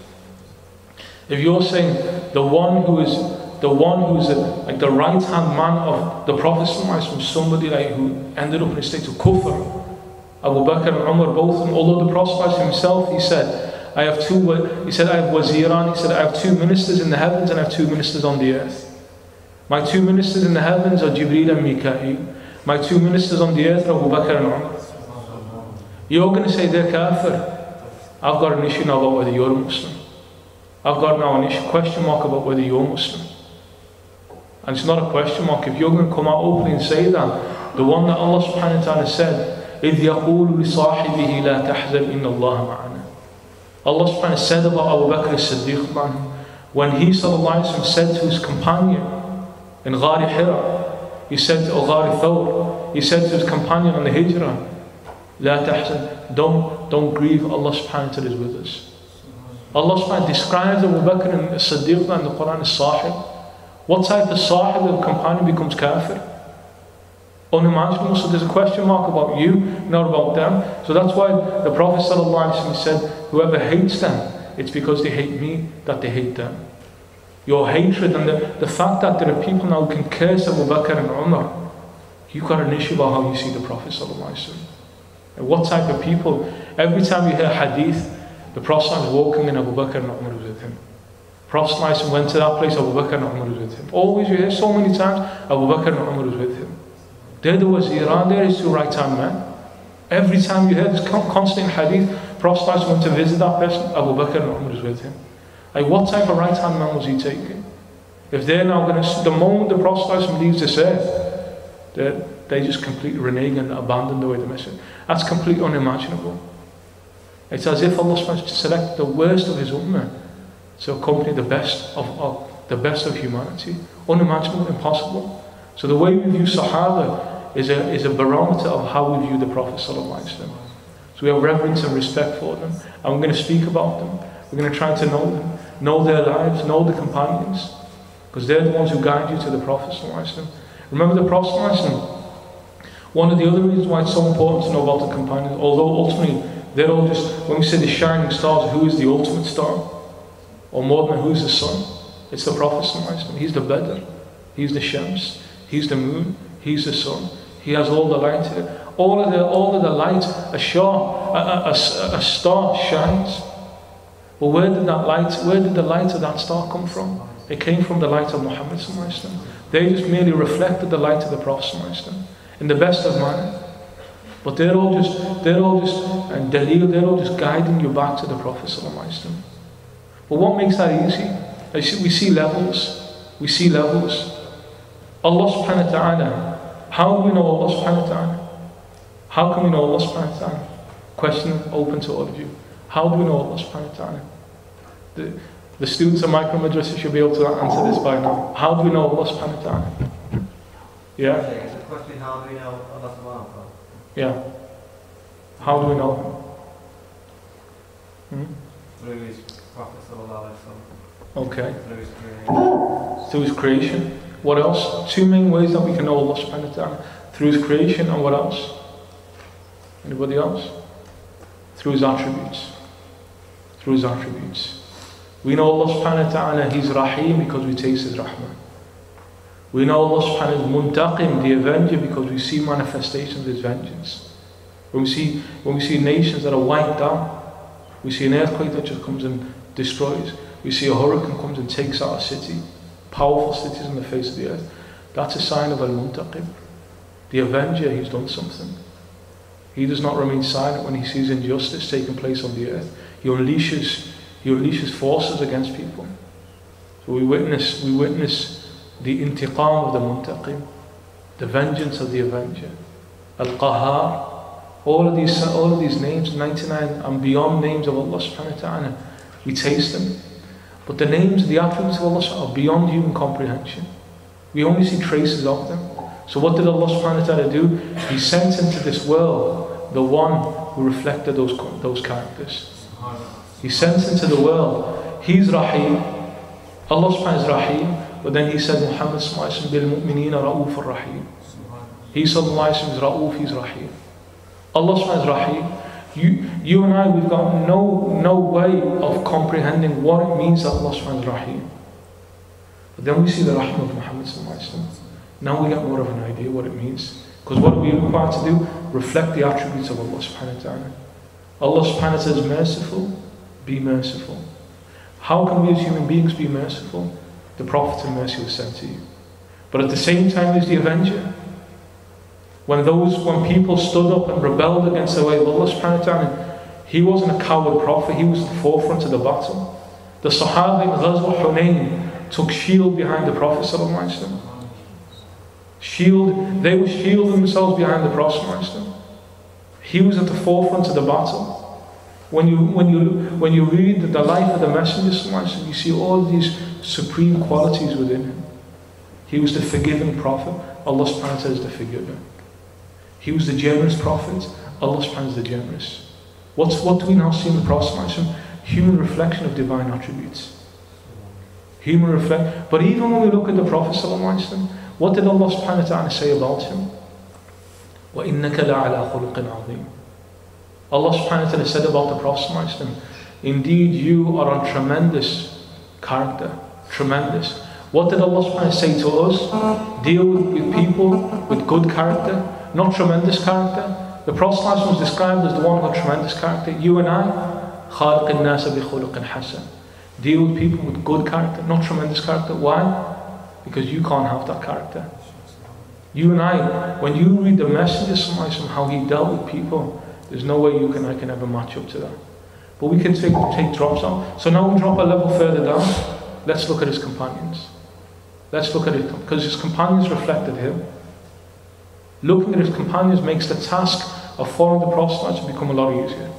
If you're saying the one who is the one who's like the right-hand man of the Prophet ﷺ, somebody like who ended up in a state of kufr. Abu Bakr and Umar, both of them, although the Prophet himself, he said, I have waziran, he said, I have 2 ministers in the heavens and I have 2 ministers on the earth. My 2 ministers in the heavens are Jibreel and Mikael. My 2 ministers on the earth are Abu Bakr and Umar. You're going to say they're kafir. I've got an issue now about whether you're a Muslim. I've got now an issue, question mark about whether you're Muslim. And it's not a question mark. If you're going to come out openly and say that, the one that Allah subhanahu wa ta'ala said, إِذْ يَقُولُ لِصَاحِبِهِ لَا تَحْزَنْ إِنَّ اللَّهَ مَعَنَا. Allah subhanahu wa ta'ala said about Abu Bakr as-Siddiq, when he sallallahu alayhi wa sallam said to his companion in Ghari Hira, he said to Ghari Thawr, he said to his companion on the Hijrah, لَا تَحْزَنْ, don't grieve, Allah subhanahu wa ta'ala is with us. Allah subhanahu wa ta'ala describes Abu Bakr as-Siddiq in the Quran as sahib. What type of sahib of companion becomes kafir? Unimaginable. So there's a question mark about you, not about them. So that's why the Prophet ﷺ said, whoever hates them, it's because they hate me that they hate them. Your hatred and the fact that there are people now who can curse Abu Bakr and Umar, you've got an issue about how you see the Prophet ﷺ. And what type of people? Every time you hear hadith, the Prophet was walking and Abu Bakr and Umar was with him. Prophet ﷺ went to that place, Abu Bakr and Umar was with him. Always you hear so many times, Abu Bakr and Umar was with him. They're the waziran, they're his 2 right-hand men. Every time you hear this constant hadith, Prophet ﷺ went to visit that person, Abu Bakr and Umar was with him. Like what type of right-hand man was he taking? If they're now going to, the moment the Prophet ﷺ leaves this earth, they just completely renege and abandon the way the message. That's completely unimaginable. It's as if Allah subhanahu wa ta'ala selected the worst of his ummah to accompany the best of humanity. Unimaginable, impossible. So the way we view Sahaba is a barometer of how we view the Prophet sallallahu alaihi wasallam. So we have reverence and respect for them, and we're going to speak about them. We're going to try to know them, know their lives, know the companions, because they're the ones who guide you to the Prophet sallallahu alaihi wasallam. Remember the Prophet sallallahu alaihi wasallam. One of the other reasons why it's so important to know about the companions, although ultimately they're all just, when we say the shining stars, who is the ultimate star? Or more than who's the sun? It's the Prophet sallallahu alaihi wasallam. He's the Badr, he's the Shams, he's the moon, he's the sun. He has all the light here. All of the light, a star shines. But where did the light of that star come from? It came from the light of Muhammad sallallahu alaihi wasallam. They just merely reflected the light of the Prophet sallallahu alaihi wasallam in the best of manner. But they're all just guiding you back to the Prophet sallallahu alaihi wasallam. But what makes that easy? We see levels. Allah subhanahu wa ta'ala. How do we know Allah subhanahu wa ta'ala? How can we know Allah subhanahu wa ta'ala? Question open to all of you. How do we know Allah subhanahu wa ta'ala? The students of micro madrasa should be able to answer this by now. How do we know Allah subhanahu wa ta'ala? Yeah? It's a question, how do we know Allah subhanahu wa ta'ala? Yeah. How do we know him? Through his Prophet sallallahu alaihi wasallam. Okay. Through his creation. Through his creation. What else? 2 main ways that we can know Allah subhanahu wa ta'ala. Through his creation, and what else? Anybody else? Through his attributes. Through his attributes. We know Allah subhanahu wa ta'ala, he's Rahim because we taste his Rahmah. We know Allah subhanahu wa ta'ala is Muntaqim, the avenger, because we see manifestations of his vengeance. When we see nations that are wiped out, we see an earthquake that just comes and destroys. We see a hurricane comes and takes out a city. Powerful cities on the face of the earth. That's a sign of Al-Muntaqim. The avenger, he's done something. He does not remain silent when he sees injustice taking place on the earth. He unleashes forces against people. So we witness the intiqam of the Muntaqim, the vengeance of the avenger. Al-Qahar. All of these names, 99 and beyond names of Allah subhanahu wa ta'ala, we taste them. But the names, the attributes of Allah are beyond human comprehension. We only see traces of them. So what did Allah subhanahu wa ta'ala do? He sent into this world the one who reflected those characters. He sent into the world. He's Rahim. Allah subhanahu wa ta'ala is Rahim. But then he said, Muhammad sallallahu alayhi wa sallam bil mu'minina ra'uf ar-Rahim. He sallallahu alayhi wa sallam is Ra'uf, he's Rahim. Allah subhanahu wa ta'ala is Rahim. You and I, we've got no way of comprehending what it means that Allah subhanahu wa ta'ala is Rahim. But then we see the rahmah of Muhammad sallallahu alaihi wasallam. Now we get more of an idea what it means. Because what are we required to do? Reflect the attributes of Allah subhanahu wa ta'ala. Allah subhanahu wa ta'ala is merciful, be merciful. How can we as human beings be merciful? The Prophet and mercy was sent to you. But at the same time there's the avenger. When people stood up and rebelled against the way of Allah subhanahu wa ta'ala, he wasn't a coward prophet, he was at the forefront of the battle. The Sahaba in Ghazwa Hunayn took shield behind the Prophet sallallahu alaihi wasallam. They were shielding themselves behind the Prophet. He was at the forefront of the battle. When you read the life of the Messenger, you see all these supreme qualities within him. He was the forgiving Prophet. Allah subhanahu wa ta'ala is the forgiver. He was the generous Prophet. Allah subhanahu wa ta'ala is the generous. What do we now see in the Prophet? Human reflection of divine attributes. Human reflection. But even when we look at the Prophet, what did Allah subhanahu wa ta'ala say about him? وَإِنَّكَ لَعَلَىٰ خُلُقٍ عَظِيمٍ. Allah subhanahu wa ta'ala said about the Prophet, indeed you are on tremendous character. Tremendous. What did Allah subhanahu wa ta'ala say to us? Deal with people with good character, not tremendous character. The Prophet was described as the one with tremendous character. You and I, خَالِقِ النَّاسَ بِخُلُقٍ حَسَنٍ. Deal with people with good character, not tremendous character. Why? Because you can't have that character. You and I, when you read the Messenger how he dealt with people, there's no way you and I can ever match up to that. But we can take drops out. So now we drop a level further down. Let's look at his companions. Let's look at it, because his companions reflected him. Looking at his companions makes the task of following the Prophet become a lot easier.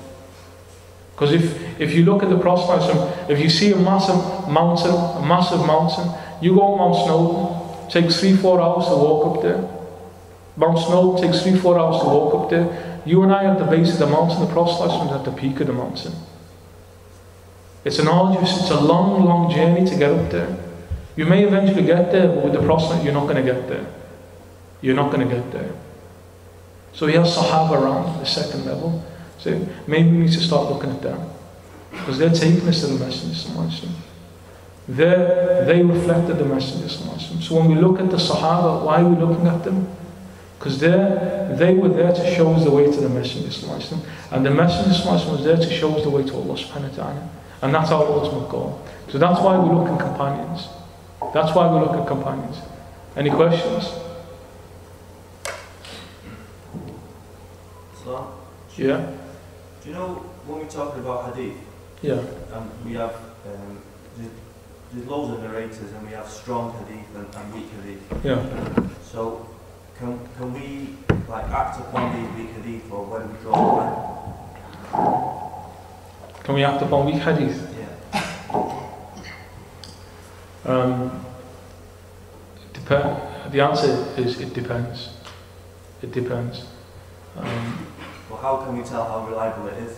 Because if you look at the Prophet, if you see a massive mountain, you go on Mount Snowdon, takes 3-4 hours to walk up there. Mount Snowdon takes 3-4 hours to walk up there. You and I at the base of the mountain, the Prophet is at the peak of the mountain. It's an arduous, it's a long journey to get up there. You may eventually get there, but with the Prophet, you're not going to get there. You're not going to get there. So he has Sahaba around the second level. So maybe we need to start looking at them. Because they're taking us to the Messenger. They reflected the Messenger. So when we look at the Sahaba, why are we looking at them? Because they were there to show us the way to the Messenger. And the Messenger was there to show us the way to Allah subhanahu wa ta'ala. And that's our ultimate goal. So that's why we look at companions. That's why we look at companions. Any questions? Islam? Yeah? Do you know when we're talking about Hadith? Yeah. We have there's loads of narrators, and we have strong Hadith and weak Hadith. Yeah. So can we act upon these weak Hadith, or when we draw the line? Can we act upon weak Hadith? Yeah. The answer is it depends. It depends. Well, how can we tell how reliable it is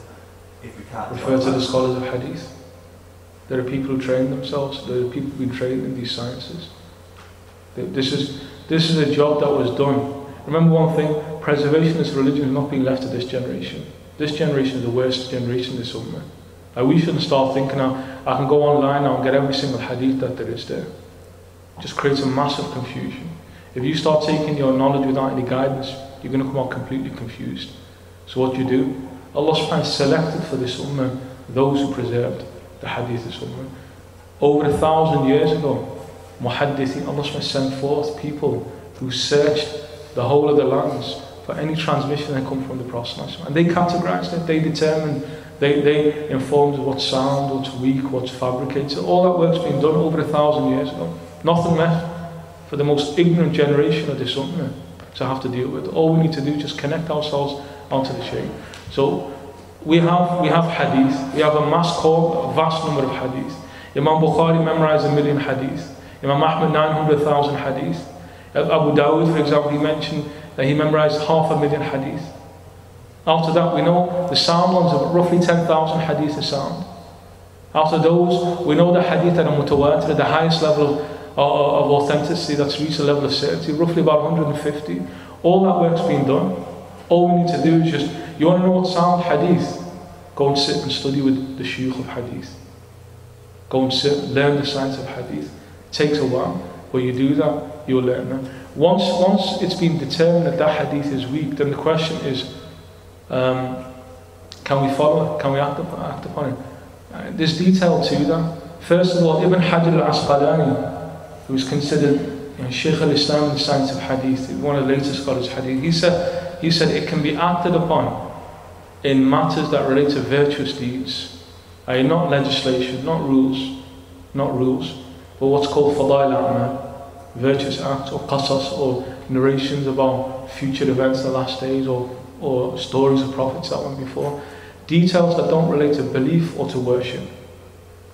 if we can't? Refer to the scholars of Hadith. There are people who train themselves. There are people who train in these sciences. This is a job that was done. Remember one thing: preservationist religion is not being left to this generation. This generation is the worst generation in this ummah. We shouldn't start thinking now, I can go online now and get every single hadith that there is there. Just creates a massive confusion. If you start taking your knowledge without any guidance, you're going to come out completely confused. So what you do, Allah subhanahu wa ta'ala selected for this ummah those who preserved the hadith of this ummah. Over 1,000 years ago, muhaddithin, Allah subhanahu wa ta'ala sent forth people who searched the whole of the lands for any transmission that come from the Prophet. And they categorized it, they determined, they informed what's sound, what's weak, what's fabricated. All that work's been done over 1,000 years ago. Nothing left for the most ignorant generation of this ummah to have to deal with. All we need to do is just connect ourselves onto the Shaykh. So we have hadith, we have a vast number of hadith. Imam Bukhari memorized 1 million hadith. Imam Ahmad 900,000 hadith. Abu Dawud, for example, he mentioned that he memorized 500,000 hadith. After that, we know the sound ones are roughly 10,000 hadith are sound. After those, we know the hadith that are mutawatir, the highest level of authenticity that's reached a level of certainty, roughly about 150. All that work's been done. All we need to do is just, you want to know what sound hadith? Go and sit and study with the Sheikh of hadith. Go and sit, learn the science of hadith. It takes a while, but you do that, you'll learn that. Once it's been determined that that hadith is weak, then the question is, can we follow it? Can we act upon it? There's detail to that. First of all, Ibn Hajar al-Asqalani, who is considered Shaykh al-Islam in the science of hadith, one of the latest scholars of hadith, he said it can be acted upon in matters that relate to virtuous deeds, not legislation, not rules, but what's called fadail a'mal, virtuous acts, or qasas, or narrations about future events, the last days, or stories of prophets that went before. Details that don't relate to belief or to worship.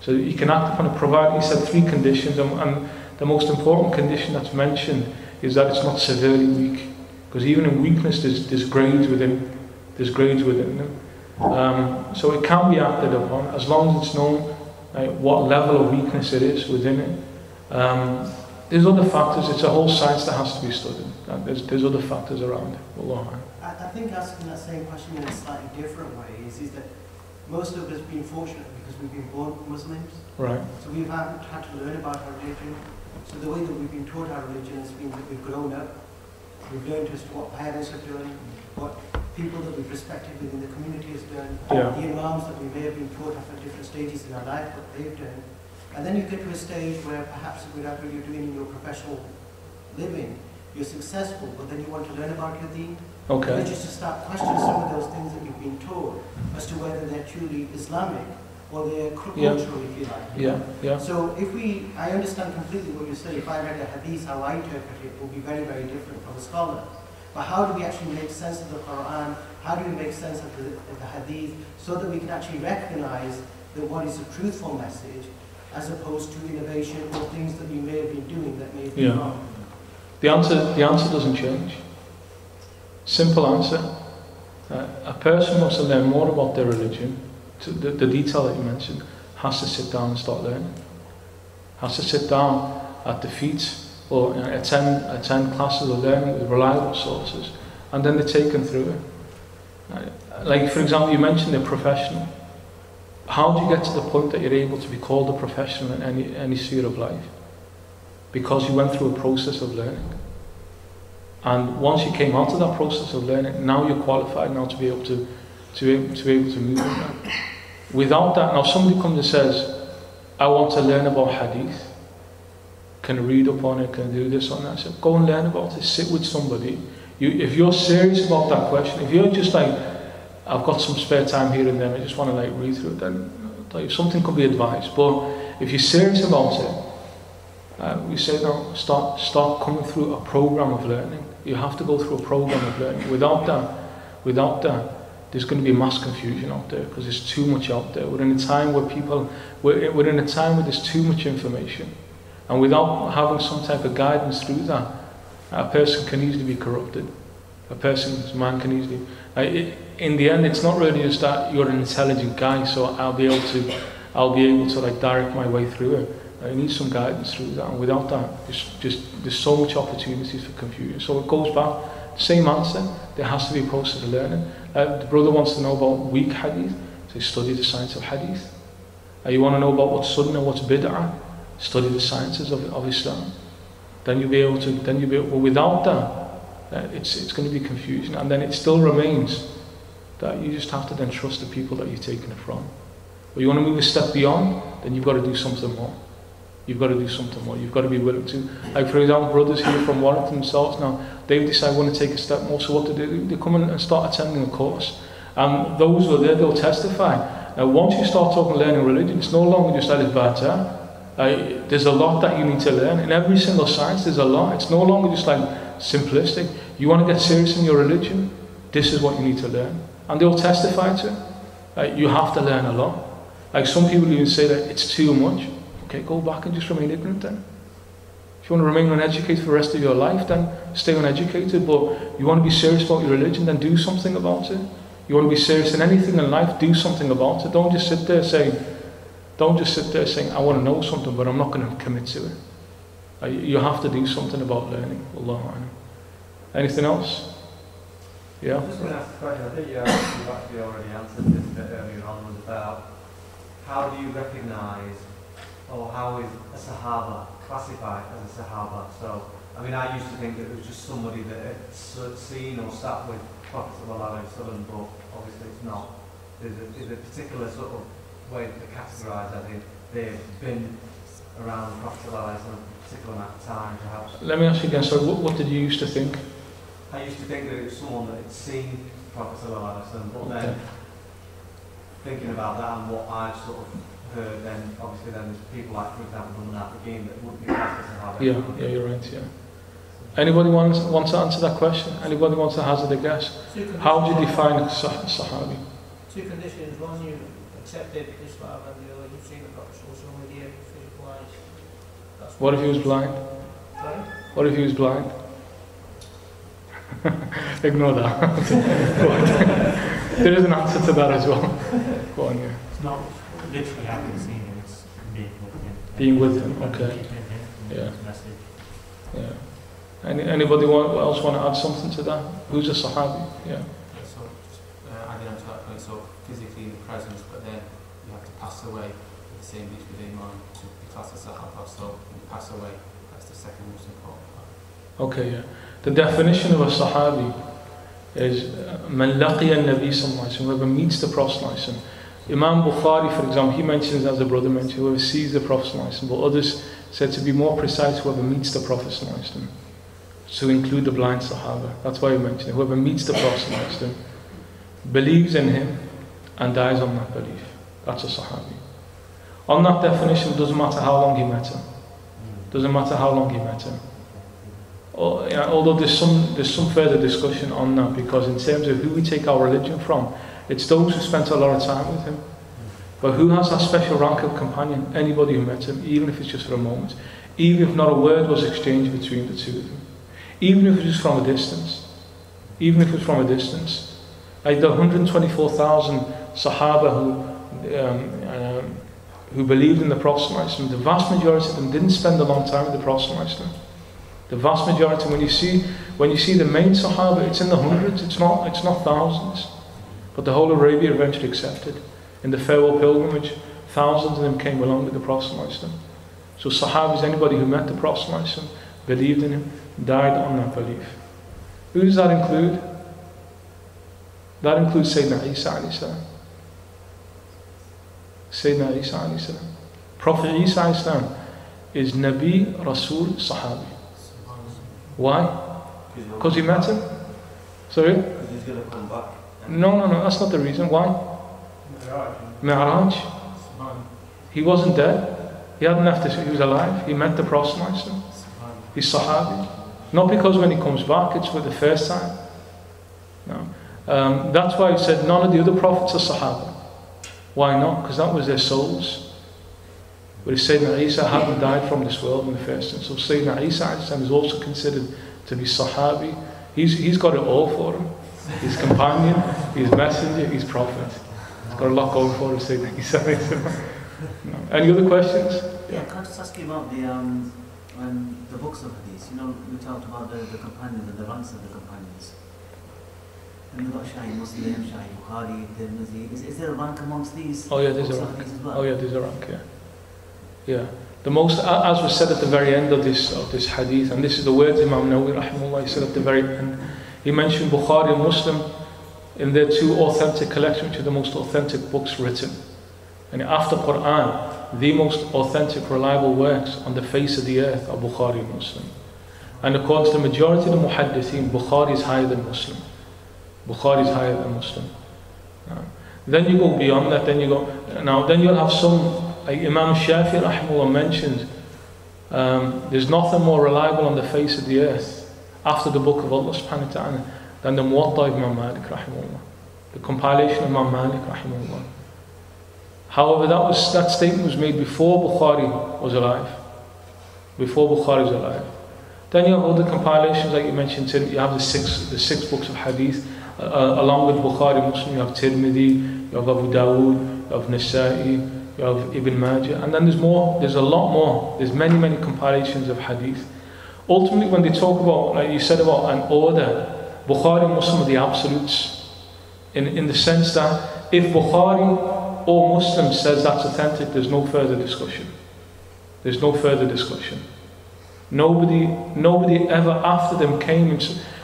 So you can act upon it, provided, he said 3 conditions, and the most important condition that's mentioned is that it's not severely weak. Because even in weakness, there's grades within. There's grades within them. So it can be acted upon, as long as it's known what level of weakness it is within it. There's other factors, it's a whole science that has to be studied. There's other factors around it. I think asking that same question in a slightly different way is that most of us have been fortunate because we've been born Muslims. Right. So we haven't had to learn about our religion. So the way that we've been taught our religion has been that we've grown up. We've learned as to what parents have done, what people that we've respected within the community has done, the Imams that we may have been taught at different stages in our life, what they've done. And then you get to a stage where perhaps whatever you're doing in your professional living, you're successful, but then you want to learn about your deen. Okay. And just to start questioning some of those things that you've been taught as to whether they're truly Islamic or they're cultural, if you like. Yeah. So I understand completely what you say. If I read a hadith, how I interpret it will be very, very different from a scholar. But how do we actually make sense of the Quran? How do we make sense of the hadith so that we can actually recognize that what is a truthful message as opposed to innovation or things that we may have been doing that may have been wrong? The answer doesn't change. Simple answer. A person wants to learn more about their religion, the detail that you mentioned, has to sit down and start learning. Has to sit down at the feet or attend classes of learning with reliable sources, and then they're taken through it. Like, for example, you mentioned they're professional. How do you get to the point that you're able to be called a professional in any sphere of life? Because you went through a process of learning. And once you came out of that process of learning, now you're qualified now to be able to move in that. Without that, now somebody comes and says, I want to learn about hadith. Can I read up on it? Can I do this on that? I said, go and learn about it. Sit with somebody. If you're serious about that question, if you're just like, I've got some spare time here and there, I just want to read through it, then something could be advised. But if you're serious about it, we say now, start coming through a program of learning. You have to go through a program of learning. Without that, there's going to be mass confusion out there because there's too much out there. We're in a time where there's too much information, and without having some type of guidance through that, a person can easily be corrupted. A person's mind can easily. In the end, it's not really just that you're an intelligent guy, so I'll be able to direct my way through it. You need some guidance through that, and without that, there's so much opportunities for confusion. So it goes back, same answer, there has to be a process of learning. The brother wants to know about weak hadith, so study the science of hadith. You want to know about what's sunnah, what's bid'ah, study the sciences of Islam. Then you'll be able to, well, without that, it's going to be confusion, and then it still remains that you just have to then trust the people that you're taking it from. But you want to move a step beyond, then you've got to do something more. You've got to do something more. You've got to be willing to. Like, for example, brothers here from Warrington themselves now, they've decided want to take a step more. So what do? They come in and start attending a course. And those who are there, they'll testify. Now, once you start talking learning religion, it's no longer just al-Fatiha. There's a lot that you need to learn. In every single science, there's a lot. It's no longer just simplistic. You want to get serious in your religion, this is what you need to learn. And they'll testify to it. You have to learn a lot. Like, some people even say that it's too much. Okay, go back and just remain ignorant then. If you want to remain uneducated for the rest of your life, then stay uneducated. But you want to be serious about your religion, then do something about it. You want to be serious in anything in life, do something about it. Don't just sit there saying, I want to know something, but I'm not going to commit to it. You have to do something about learning. Wallahu a'lam. Anything else? Yeah? I'm just going to ask a question. I think you've actually already answered this bit earlier on, was about how do you recognise, or how is a Sahaba classified as a Sahaba. So, I mean, I used to think that it was just somebody that had seen or sat with Prophet sallallahu alaihi wasallam, but obviously it's not. There's a particular sort of way to categorise that they've been around the Prophet sallallahu alaihi wasallam for a particular amount of time, perhaps. Let me ask you again, so what did you used to think? I used to think that it was someone that had seen Prophet sallallahu alaihi wasallam, but then thinking about that and what I've sort of heard, then obviously then there's people like, for example, Munafiqeen that wouldn't be classed as Sahaba. Yeah, you're right, yeah. Anybody wants to answer that question? Anybody wants to hazard a guess? How do you define a Sahabi? Two conditions. One, you accepted Islam, and the other, you've seen the Prophet with your physical eyes. What if he was blind? Sorry? What if he was blind? Ignore that. Go on. There is an answer to that as well. Go on, yeah. It's not literally having seen him, it's Being with him, okay. Yeah. Message. Yeah. Anybody else want to add something to that? Who's a Sahabi? Yeah. So, adding on to that point, so physically in the presence, but then you have to pass away with the same belief with Imam to be classed as Sahaba. So when you pass away, that's the second most important part. Okay, yeah. The definition of a Sahabi is Man laqiya al-Nabi sallallahu alayhi wa sallam, whoever meets the Prophet sallallahu alayhi wa sallam. Imam Bukhari, for example, he mentions, as the brother mentioned, whoever sees the Prophet sallallahu alayhi wa sallam, but others said to be more precise, whoever meets the Prophet sallallahu alayhi wa sallam. To include the blind Sahaba. That's why he mentioned it. Whoever meets the Prophet sallallahu alayhi wa sallam, believes in him and dies on that belief. That's a Sahabi. On that definition, it doesn't matter how long he met him. Doesn't matter how long he met him. Although there's some further discussion on that, because in terms of who we take our religion from, it's those who spent a lot of time with him. But who has that special rank of companion? Anybody who met him, even if it's just for a moment. Even if not a word was exchanged between the two of them. Even if it was from a distance. Even if it was from a distance. Like the 124,000 Sahaba who believed in the Prophet ﷺ, the vast majority of them didn't spend a long time with the Prophet ﷺ. The vast majority, when you see the main Sahaba, it's in the hundreds, it's not thousands. But the whole of Arabia eventually accepted. In the farewell pilgrimage, thousands of them came along with the Prophet ﷺ. So Sahaba is anybody who met the Prophet ﷺ, believed in him, died on that belief. Who does that include? That includes Sayyidina Isa alayhi salam. Sayyidina Isa alayhi salam. Prophet Isa alayhi salam is Nabi, Rasul, Sahabi. Why? Because he met him. Sorry? Because he's going to come back. No, that's not the reason. Why? Mi'raj. He wasn't dead. He hadn't left this, he was alive. He met the Prophet sallallahu alaihi wasallam. He's Sahabi. Not because when he comes back, it's for the first time. No. That's why he said none of the other prophets are Sahaba. Why not? Because that was their souls. But Sayyidina Isa hadn't died from this world in the first instance. So Sayyidina Isa is also considered to be Sahabi. He's got it all for him. His companion, his messenger, his prophet. He's got a lot going for him, Sayyidina Isa. No. Any other questions? Yeah, can I just ask you about the books of Hadith? You know, we talked about the companions and the ranks of the companions. And we've got Shaykh, Muslim, Shaykh, Bukhari, Tirmidhi. Is there a rank amongst these? Oh yeah, there's a rank. As well? Oh yeah, there's a rank, yeah. Yeah. The most, as was said at the very end of this hadith, and this is the words Imam Nawawi rahimahullah, he said at the very end, he mentioned Bukhari and Muslim in their two authentic collections, which are the most authentic books written. And after Quran, the most authentic, reliable works on the face of the earth are Bukhari and Muslim. And according to the majority of the muhaddithin, Bukhari is higher than Muslim. Bukhari is higher than Muslim. Then you go beyond that, then you'll have some, like Imam Shafi rahimahullah mentioned, there's nothing more reliable on the face of the earth after the book of Allah subhanahu wa ta'ala than the Muwatta of Imam Malik rahimahullah, the compilation of Imam Malik rahimahullah. However, that statement was made before Bukhari was alive. Before Bukhari was alive. Then you have other compilations, like you mentioned, you have the six books of hadith, along with Bukhari, Muslim, you have Tirmidhi, you have Abu Dawood, you have Nasa'i, you have Ibn Majah, and then there's a lot more. There's many compilations of hadith. Ultimately, when they talk about, like you said about an order, Bukhari and Muslim are the absolutes. In the sense that if Bukhari or Muslim says that's authentic, there's no further discussion. There's no further discussion. Nobody ever after them came. And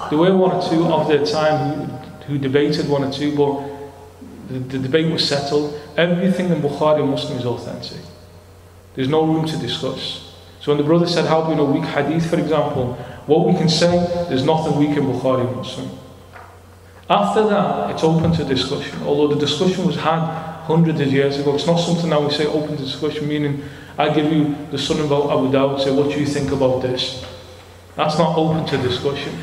there were one or two of their time who debated one or two, but the debate was settled. Everything in Bukhari and Muslim is authentic. There's no room to discuss. So when the brother said, how do we know weak hadith, for example, what we can say, there's nothing weak in Bukhari and Muslim. After that, it's open to discussion. Although the discussion was had hundreds of years ago, it's not something now we say open to discussion, meaning I give you the Sunan about Abu Dawud, say what do you think about this? That's not open to discussion.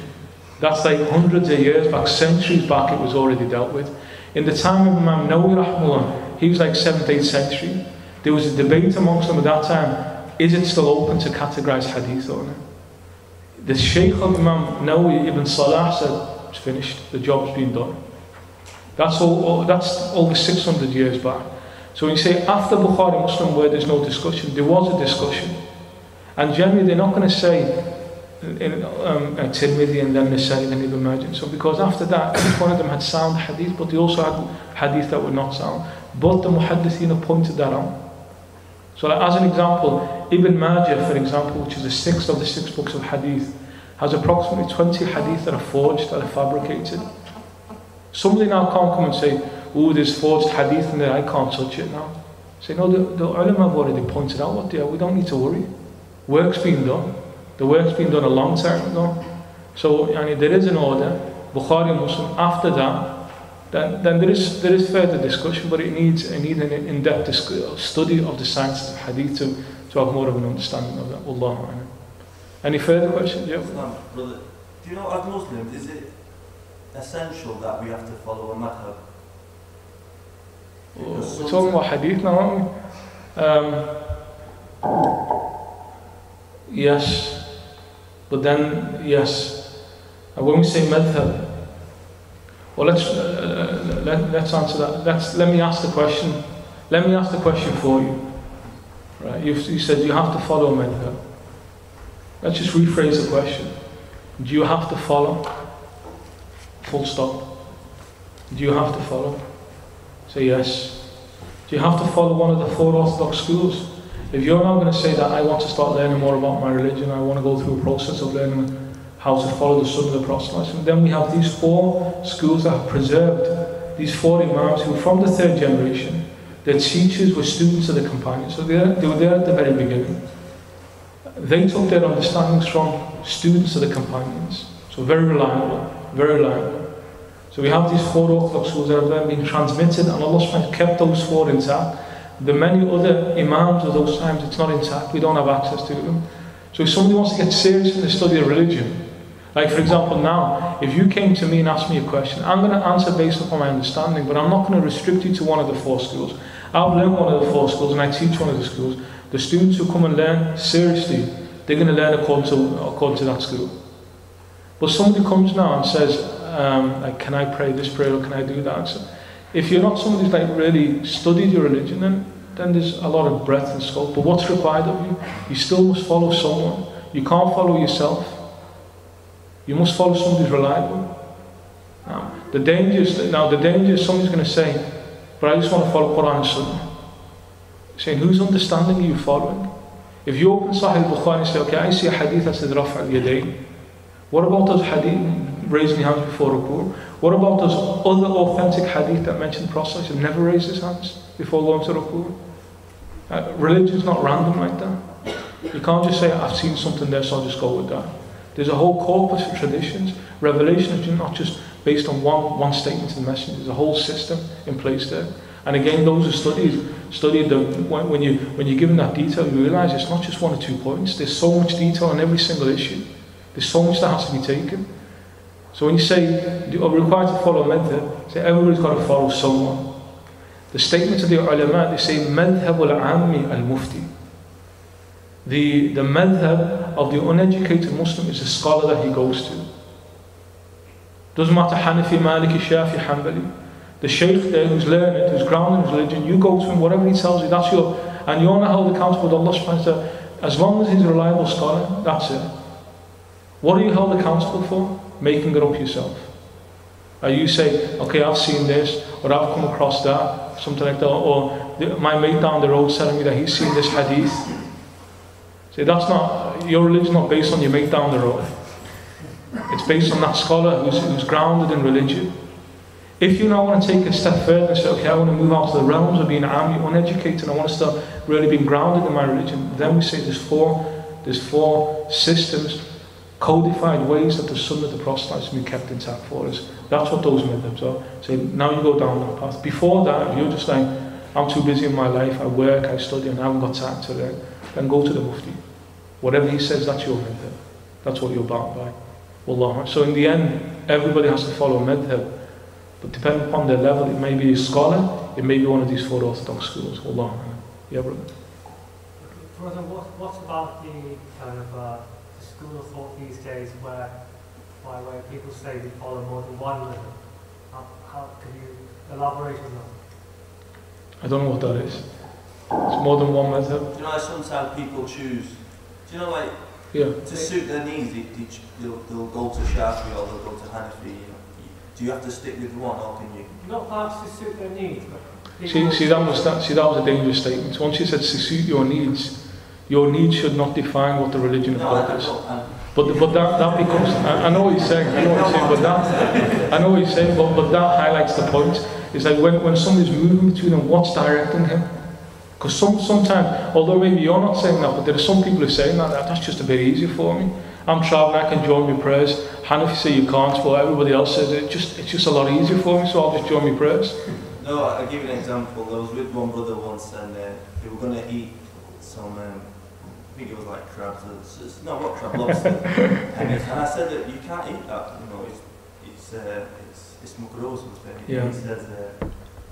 That's like hundreds of years back, centuries back, it was already dealt with. In the time of Imam Nawawi, rahimahullah, he was like 7th, 8th century. There was a debate amongst them at that time, is it still open to categorize hadith or not? The Shaykh of Imam Nawawi, Ibn Salah, said, it's finished, the job's been done. That's over 600 years back. So when you say after Bukhari Muslim where there's no discussion, there was a discussion. And generally they're not going to say in Tirmidhi and then Nasa'i and Ibn Majah. So because after that, each one of them had sound hadith, but they also had hadith that were not sound. But the muhaddithina pointed that out. So like, as an example, Ibn Majah, for example, which is the 6th of the 6 books of hadith, has approximately 20 hadith that are forged, that are fabricated. Somebody now can't come and say, oh, there's forged hadith in there, I can't touch it now. Say, no, the ulama have already pointed out what they are, we don't need to worry. Work's been done. The work's been done a long time ago. So there is an order, Bukhari and Muslim. After that, then there is further discussion, but it needs an in-depth study of the sciences of hadith to have more of an understanding of that. Wallahu a'lam. Any further questions? Yeah. Brother, do you know, as Muslims, is it essential that we have to follow a madhab? We're talking about hadith now, aren't we? Yes. But then, yes. And when we say madhab, well, let's answer that. Let me ask the question. Let me ask the question for you. Right? You said you have to follow a madhab. Let's just rephrase the question. Do you have to follow? Full stop. Do you have to follow? Say yes. Do you have to follow one of the 4 orthodox schools? If you're now going to say that I want to start learning more about my religion, I want to go through a process of learning how to follow the Sunnah of the Prophet, then we have these 4 schools that have preserved, these 4 Imams who from the 3rd generation, their teachers were students of the companions. So they were there at the very beginning. They took their understandings from students of the companions. So very reliable, very reliable. So we have these 4 orthodox schools that have then been transmitted, and Allah subhanahu wa ta'ala kept those 4 intact. The many other Imams of those times, it's not intact, we don't have access to them. So if somebody wants to get serious in the study of religion, like for example now, if you came to me and asked me a question, I'm going to answer based upon my understanding, but I'm not going to restrict you to one of the 4 schools. I've learned one of the 4 schools and I teach one of the schools. The students who come and learn seriously, they're going to learn according to that school. But somebody comes now and says, like, can I pray this prayer or can I do that? So if you're not somebody who's like really studied your religion, then there's a lot of breadth and scope. But what's required of you? You still must follow someone. You can't follow yourself. You must follow somebody who's reliable. The danger is somebody's going to say, but I just want to follow Quran and Sunnah. Saying, whose understanding are you following? If you open Sahih Bukhari and say, okay, I see a hadith that says Raf' al-Yadayn. What about those hadith, raising your hands before ruku'? What about those other authentic hadith that mention the Prophet have never raised his hands before going to ruku'? Religion's not random like that. You can't just say, I've seen something there, so I'll just go with that. There's a whole corpus of traditions. Revelation is not just based on one statement to the messenger. There's a whole system in place there. And again, those who studied when you're given that detail, you realise it's not just 1 or 2 points. There's so much detail on every single issue. There's so much that has to be taken. So when you say, are we required to follow a madhab? Say, everybody's got to follow someone. The statements of the ulama, they say, madhab al-ammi al-mufti. The madhab of the uneducated Muslim is the scholar that he goes to. Doesn't matter Hanafi, Maliki, Shafi, Hanbali. The Sheikh there who's learned, who's grounded in religion, you go to him, whatever he tells you, that's and you're not held accountable to Allah subhanahu wa ta'ala. As long as he's a reliable scholar, that's it. What are you held accountable for? Making it up yourself. You say, okay, I've seen this, or I've come across that, something like that, or my mate down the road telling me that he's seen this hadith. See, that's not, your religion's not based on your mate down the road. It's based on that scholar who's grounded in religion. If you now want to take a step further and say, okay, I want to move out to the realms of being uneducated, I want to start really being grounded in my religion, then we say there's four systems, codified ways that the Sunnah of the Prophet has been kept intact for us. That's what those madhabs are. So now you go down that path. Before that, if you're just like, I'm too busy in my life, I work, I study, and I haven't got time to learn, then go to the Mufti. Whatever he says, that's your madhab. That's what you're bound by. Wallah. So in the end, everybody has to follow madhab. But depending upon their level, it may be a scholar, it may be one of these four orthodox schools. Wallah. Yeah, brother. Brother, what about the kind of school of thought these days where people say they follow more than one madhab? How can you elaborate on that? I don't know what that is. It's more than one madhab. You know, like sometimes people choose, do you know, like, to suit their needs, they'll go to Shafi or they'll go to Hanafi. Do you have to stick with one, or can you? Not perhaps to suit their needs, but see, that was a dangerous statement. Once you said to suit your needs should not define what the religion of God is. But that becomes, I know what you're saying, but that highlights the point. It's like when somebody's moving between them, what's directing him? Because sometimes, although maybe you're not saying that, but there are some people who are saying that's just a bit easier for me. I'm travelling, I can join my prayers. Hanafi say you can't, but everybody else says it's just a lot easier for me, so I'll just join my prayers. No, I'll give you an example. I was with one brother once, and they were going to eat some, I think it was like crabs, no, not crab, lobster. and I said that you can't eat that, you know, it's makruh or something. Yeah. He says,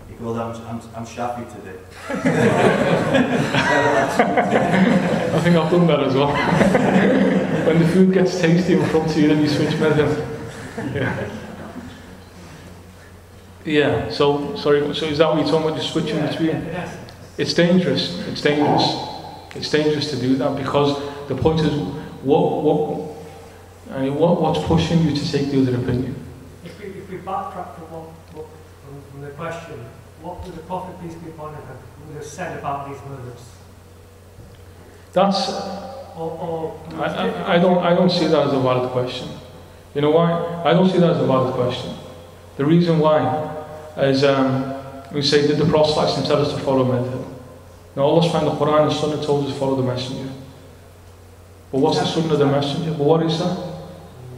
he goes, I'm Shafi today. I think I've done that as well. When the food gets tasty in front of you, then you switch madhab. Yeah. So is that what you're talking about? Just switching between? It's dangerous. It's dangerous to do that, because the point is, what's pushing you to take the other opinion? If we backtrack from the question, what would the Prophet, peace be upon him, would have said about these madhabs? That's. I don't see that as a valid question. You know why? I don't see that as a valid question. The reason why is we say, did the Prophet tell us to follow madhab? Now Allah subhanahu the Quran and Sunnah told us to follow the Messenger. But what's the Sunnah of the Messenger? But what is that?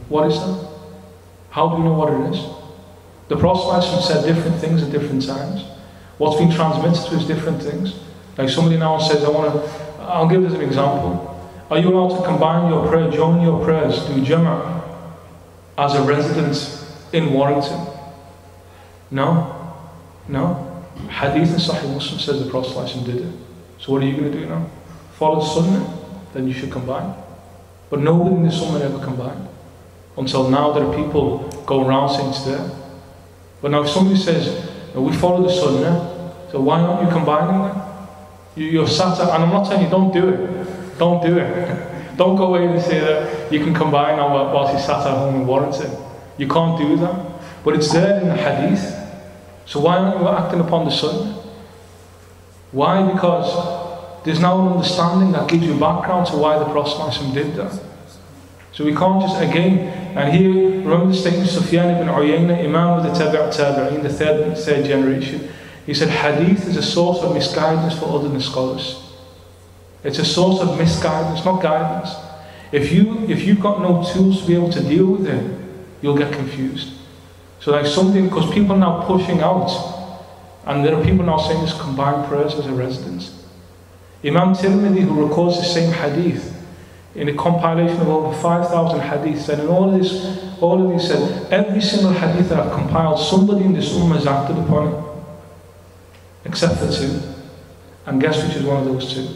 What is that? How do we know what it is? The Prophet said different things at different times. What's been transmitted to us different things. Like somebody now says, I'll give this an example. Are you allowed to combine your prayer, join your prayers, do Jama'ah as a resident in Warrington? No. Hadith and Sahih Muslim says the Prophet did it. So what are you going to do now? Follow the Sunnah? Then you should combine. But nobody in the Sunnah ever combined. Until now there are people go around saying it's there. But now if somebody says, we follow the Sunnah, so why aren't you combining them? You're sat at, and I'm not telling you don't do it. Don't do it. Don't go away and say that you can combine now whilst you sat at home in Warrington. You can't do that. But it's there in the Hadith. So why aren't you acting upon the Sunnah? Why? Because there's now an understanding that gives you background to why the Prophet did that. So we can't just, again, and here, remember the statement of Sufyan ibn Uyayna, Imam of the Tabi'in, the third generation. He said, Hadith is a source of misguidance for other than scholars. It's a source of misguidance, not guidance. If you've got no tools to be able to deal with it, you'll get confused. So like something, because people are now pushing out, and there are people now saying this combined prayers as a residence. Imam Tirmidhi, who records the same hadith, in a compilation of over 5,000 hadiths, and in all of these said, every single hadith that I've compiled, somebody in this ummah has acted upon it, except for two. And guess which is one of those two?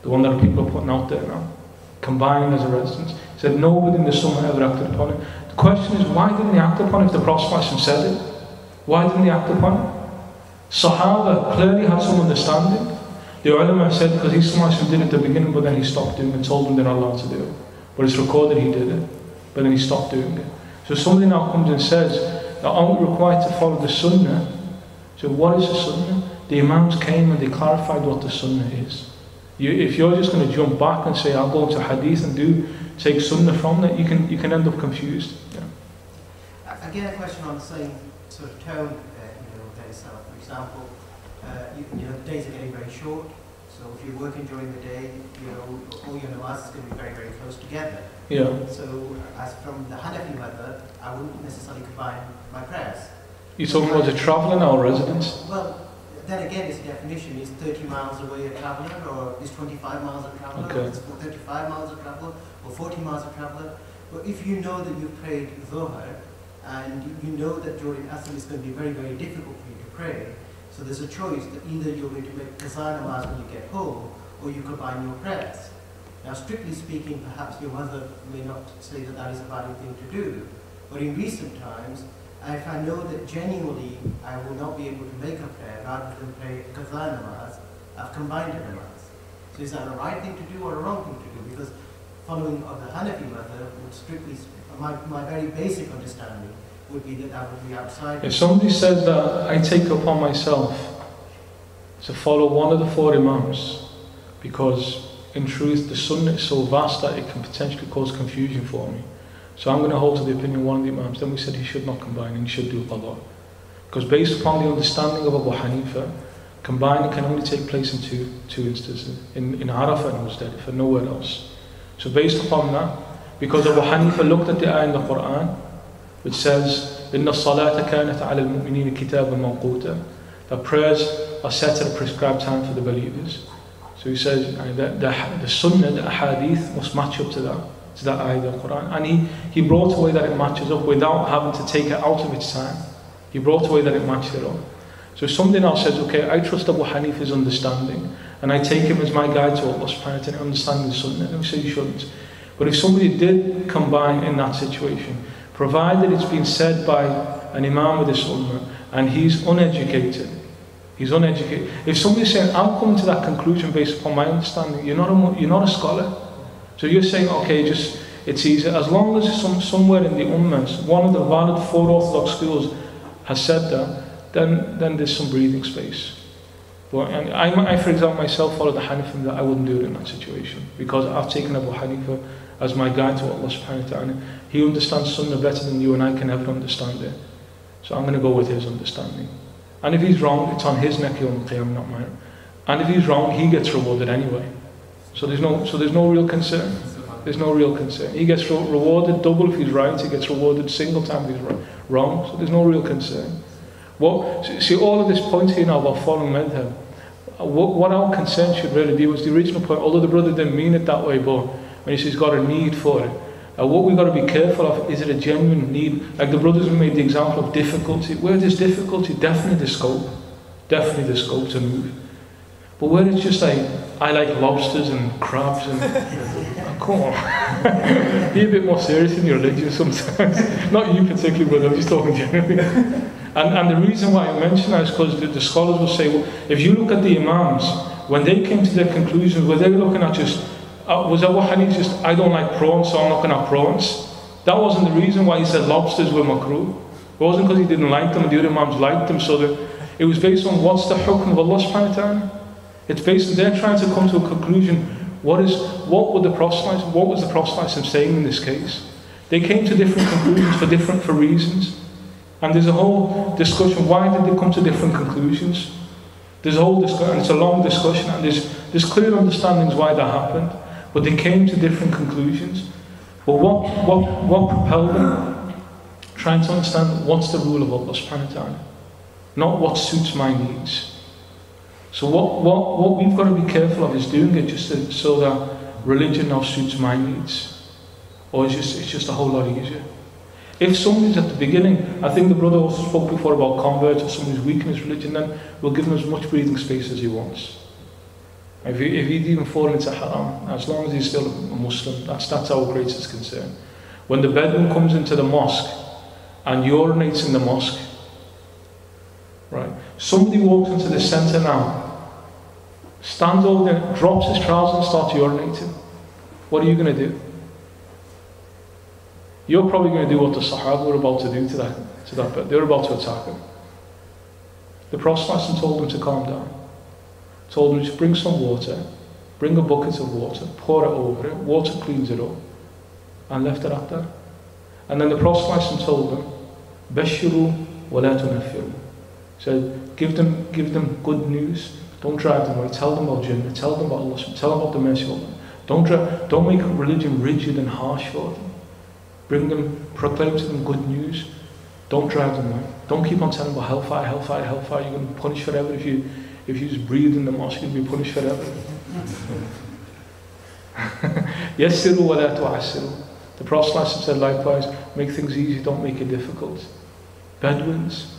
The one that people are putting out there now, combined as a residence. He said nobody in this ummah ever acted upon it. The question is, why didn't they act upon it if the Prophet said it? Why didn't they act upon it? Sahaba clearly had some understanding. The ulama said because he did it at the beginning, but then he stopped doing it and told them they're not allowed to do it. But it's recorded he did it, but then he stopped doing it. So somebody now comes and says that aren't we required to follow the Sunnah? So what is the Sunnah? The Imams came and they clarified what the Sunnah is. If you're just going to jump back and say, I'll go to Hadith and take Sunnah from that, you can end up confused. Yeah. Again, a question on the same sort of tone, day itself. For example, the days are getting very short. So if you're working during the day, all your namaz is going to be very, very close together. Yeah. So as from the Hanafi method, I wouldn't necessarily combine my prayers. You're talking about a traveller or residents? Well, then again, it's a definition. Is 30 miles away a traveller, or is 25 miles a traveller, okay. or is 35 miles a traveller, or 40 miles a traveller? But if you know that you've prayed Dhuhr, and you know that during Asr it's going to be very, very difficult for you to pray, so there's a choice that either you're going to make Qaza namaz when you get home, or you combine your prayers. Now, strictly speaking, perhaps your mother may not say that that is a valid thing to do, but in recent times, if I know that genuinely I will not be able to make a prayer rather than pray Qaza namaz, I've combined a namaz. So is that a right thing to do or a wrong thing to do? Because following of the Hanafi method, would strictly, my very basic understanding would be that would be outside. If somebody said that I take upon myself to follow one of the 4 Imams, because in truth the Sunnah is so vast that it can potentially cause confusion for me. So I'm going to hold to the opinion of one of the Imams. Then we said he should not combine and he should do qada. Because based upon the understanding of Abu Hanifa, combining can only take place in two instances. In Arafah and Muzdalifah, nowhere else. So based upon that, because Abu Hanifa looked at the ayah in the Quran, which says, إِنَّ الصَّلَاةَ كَانَتْ عَلَى الْمُؤْمِنِينَ كِتَابًا مَوْقُوتًا, that prayers are set at a prescribed time for the believers. So he says the Sunnah, the Hadith must match up to that ayah of the Quran. And he brought away that it matches up without having to take it out of its time. He brought away that it matched it up. So if somebody now says, okay, I trust Abu Hanifa's understanding, and I take him as my guide to Allah subhanahu wa ta'ala, understanding the Sunnah, then we say you shouldn't. But if somebody did combine in that situation, provided it's been said by an Imam of this Ummah, and he's uneducated. If somebody's saying, I'm coming to that conclusion based upon my understanding, you're not a scholar. So you're saying, okay, it's easy. As long as somewhere in the Ummah, one of the valid 4 orthodox schools has said that, then there's some breathing space. But I, for example, myself follow the Hanif, that I wouldn't do it in that situation, because I've taken Abu Hanifa as my guide to Allah subhanahu wa ta'ala. He understands Sunnah better than you and I can ever understand it. So I'm going to go with his understanding. And if he's wrong, it's on his neck, not mine. And if he's wrong, he gets rewarded anyway. So there's no real concern. There's no real concern. He gets rewarded double if he's right. He gets rewarded single time if he's wrong. So there's no real concern. See, all of this point here now about following madhab, what our concern should really be was the original point, although the brother didn't mean it that way, but when he says he's got a need for it, what we've got to be careful of, is it a genuine need? Like the brothers who made the example of difficulty. Where there's difficulty, definitely the scope to move. But where it's just like, I like lobsters and crabs and come on, be a bit more serious in your religion sometimes. Not you particularly, but I'm just talking generally. And the reason why I mention that is because the scholars will say, well, if you look at the Imams, when they came to their conclusions, were they looking at just, was Abu Hanif just, I don't like prawns, so I'm not going to have prawns? That wasn't the reason why he said lobsters were makruh. It wasn't because he didn't like them and the other Imams liked them, so that it was based on what's the hukm of Allah subhanahu wa ta'ala. It's based on, they're trying to come to a conclusion, what was the Prophet saying in this case? They came to different conclusions for reasons. And there's a whole discussion, why did they come to different conclusions? There's a whole discussion, and it's a long discussion, and there's clear understandings why that happened, but they came to different conclusions. But what propelled them? Trying to understand what's the rule of Allah subhanahu wa ta'ala, not what suits my needs. So what we've got to be careful of is doing it just so that religion now suits my needs, or it's just a whole lot easier. If somebody's at the beginning, I think the brother also spoke before about converts, or somebody's weak in his religion, then we'll give him as much breathing space as he wants. If he's even fallen into haram, as long as he's still a Muslim, that's our greatest concern. When the Bedouin comes into the mosque and urinates in the mosque, right? Somebody walks into the centre now, stands over there, drops his trousers and starts urinating. What are you going to do? You're probably going to do what the Sahaba were about to do to that bed. They were about to attack him. The Prophet told them to calm down. Told them to bring some water, bring a bucket of water, pour it over it, water cleans it up, and left it at that. And then the Prophet ﷺ told them, Bashiru wa la tunaffiru. He said, give them good news, don't drive them away, tell them about Jannah, tell them about Allah, tell them about the mercy of Allah. Don't make religion rigid and harsh for them. Proclaim to them good news. Don't drive them away. Don't keep on telling them about hellfire, hellfire, hellfire. You're going to be punished forever if you just breathe in the mosque. You're going to be punished forever. Yassiru wa la tu'assiru. The Prophet ﷺ said likewise, make things easy, don't make it difficult. Bedouins,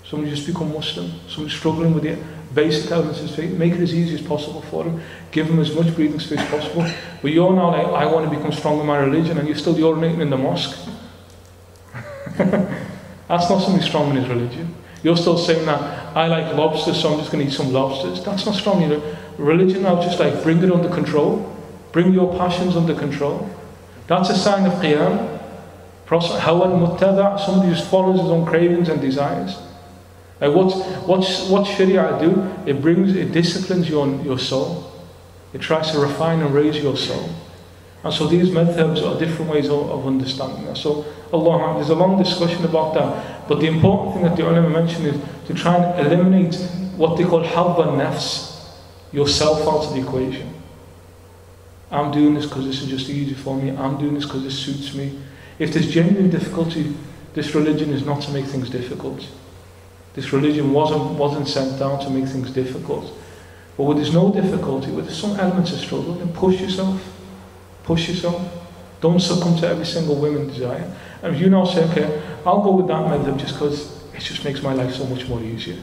somebody just become Muslim, somebody struggling with the basic elements of faith, make it as easy as possible for them. Give them as much breathing space as possible. But you're now like, I want to become strong in my religion, and you're still urinating in the mosque. That's not somebody strong in his religion. You're still saying that, I like lobsters, so I'm just going to eat some lobsters. That's not strong. Religion now just like, bring it under control. Bring your passions under control. That's a sign of qiyam. Somebody just follows his own cravings and desires. Like what's Sharia do? It disciplines your soul. It tries to refine and raise your soul. And so these madhabs are different ways of understanding that. So Allah, there's a long discussion about that. But the important thing that the ulama mentioned is to try and eliminate what they call hawa nafs, yourself out of the equation. I'm doing this because this is just easy for me. I'm doing this because this suits me. If there's genuine difficulty, this religion is not to make things difficult. This religion wasn't sent down to make things difficult. But where there's no difficulty, where there's some elements of struggle, then push yourself. Push yourself. Don't succumb to every single woman's desire. And if you now say, okay, I'll go with that method just because it just makes my life so much more easier.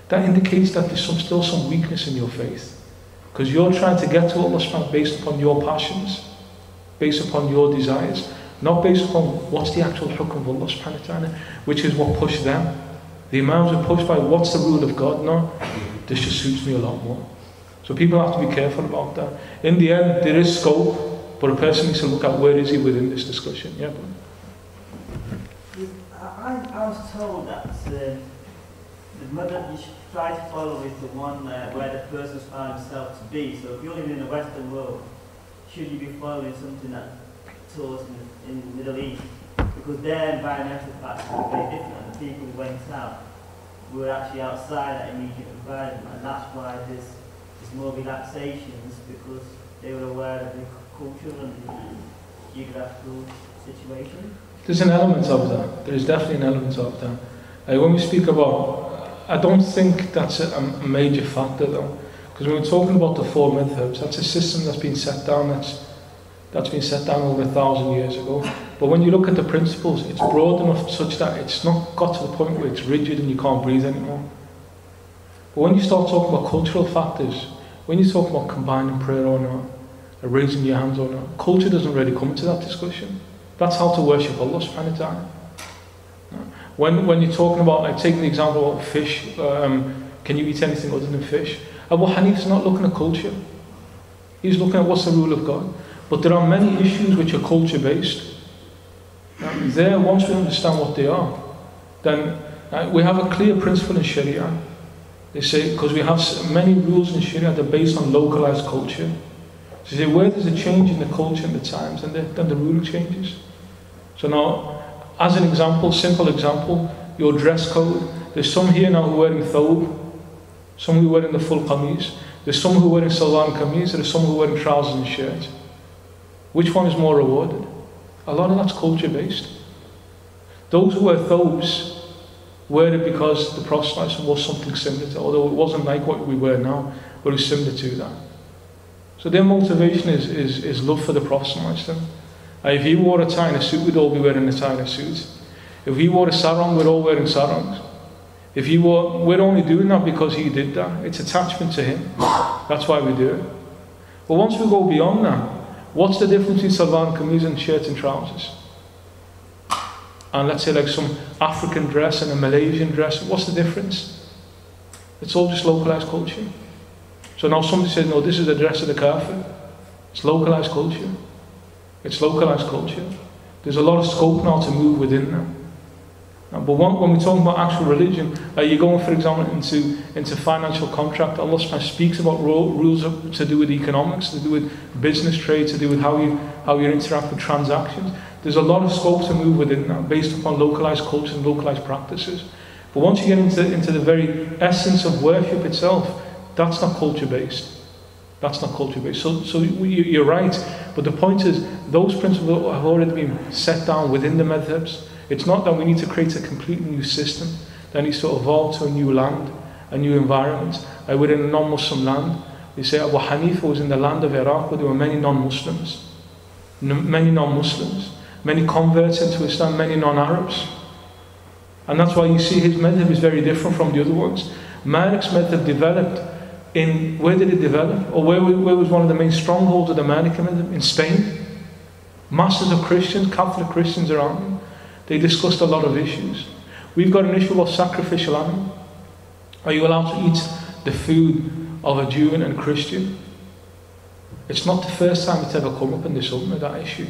That indicates that there's still some weakness in your faith. Because you're trying to get to Allah based upon your passions, based upon your desires, not based upon what's the actual hukm of Allah subhanahu wa ta'ala, which is what pushed them. The Imams are pushed by what's the rule of God? No, this just suits me a lot more. So people have to be careful about that. In the end, there is scope, but a person needs to look at where is he within this discussion. Yeah. I was told that the method you should try to follow is the one where the person's found himself to be. So if you're living in the Western world, should you be following something that taught in the Middle East? Because their environmental factors are very different, and the people who went out were actually outside that immediate environment, and that's why there's more relaxations, because they were aware of the culture and the geographical situation. There's an element of that. There is definitely an element of that. When we speak about, I don't think that's a major factor though, because when we're talking about the four madhabs, that's a system that's been set down. That's been set down over 1,000 years ago. But when you look at the principles, it's broad enough such that it's not got to the point where it's rigid and you can't breathe anymore. But when you start talking about cultural factors, when you talk about combining prayer or not, or raising your hands or not, culture doesn't really come into that discussion. That's how to worship Allah subhanahu wa ta'ala. When you're talking about, like taking the example of fish, can you eat anything other than fish? Abu Hanif's not looking at culture. He's looking at what's the rule of God. But there are many issues which are culture based. There, once we understand what they are, then we have a clear principle in Sharia. They say, because we have many rules in Sharia that are based on localized culture. So they say, where there's a change in the culture and the times, then the rule changes. So now, as an example, simple example, your dress code. There's some here now who are wearing thobe, some who are wearing the full qameez. There's some who are wearing salwan qameez, there's some who are wearing trousers and shirts. Which one is more rewarded? A lot of that's culture based. Those who wear thobes wear it because the Prophet was something similar to, although it wasn't like what we wear now, but it was similar to that. So their motivation is love for the Prophet. If he wore a tie and a suit, we'd all be wearing a tie and a suit. If he wore a sarong, we're all wearing sarongs. We're only doing that because he did that. It's attachment to him. That's why we do it. But once we go beyond that, what's the difference between salwan kameez and shirts and trousers? And let's say like some African dress and a Malaysian dress, what's the difference? It's all just localized culture. So now somebody says, no, this is the dress of the kafir. It's localized culture. It's localized culture. There's a lot of scope now to move within them. But when we're talking about actual religion, you're going, for example, into financial contract. Allah subhanahu speaks about rules to do with economics, to do with business trade, to do with how you interact with transactions. There's a lot of scope to move within that, based upon localized culture and localized practices. But once you get into the very essence of worship itself, that's not culture-based. That's not culture-based. So you're right. But the point is, those principles have already been set down within the madhabs. It's not that we need to create a completely new system that needs to evolve to a new land, a new environment. We're in a non-Muslim land. They say Abu Hanifa was in the land of Iraq where there were many non-Muslims. Many non-Muslims. Many converts into Islam, many non-Arabs. And that's why you see his madhab is very different from the other ones. Malik's madhab developed in, where did it develop? Or where was one of the main strongholds of the Maliki madhab? In Spain. Masses of Christians, Catholic Christians around them. They discussed a lot of issues. We've got an issue about sacrificial animal. Are you allowed to eat the food of a Jew and a Christian? It's not the first time it's ever come up in this ummah, that issue.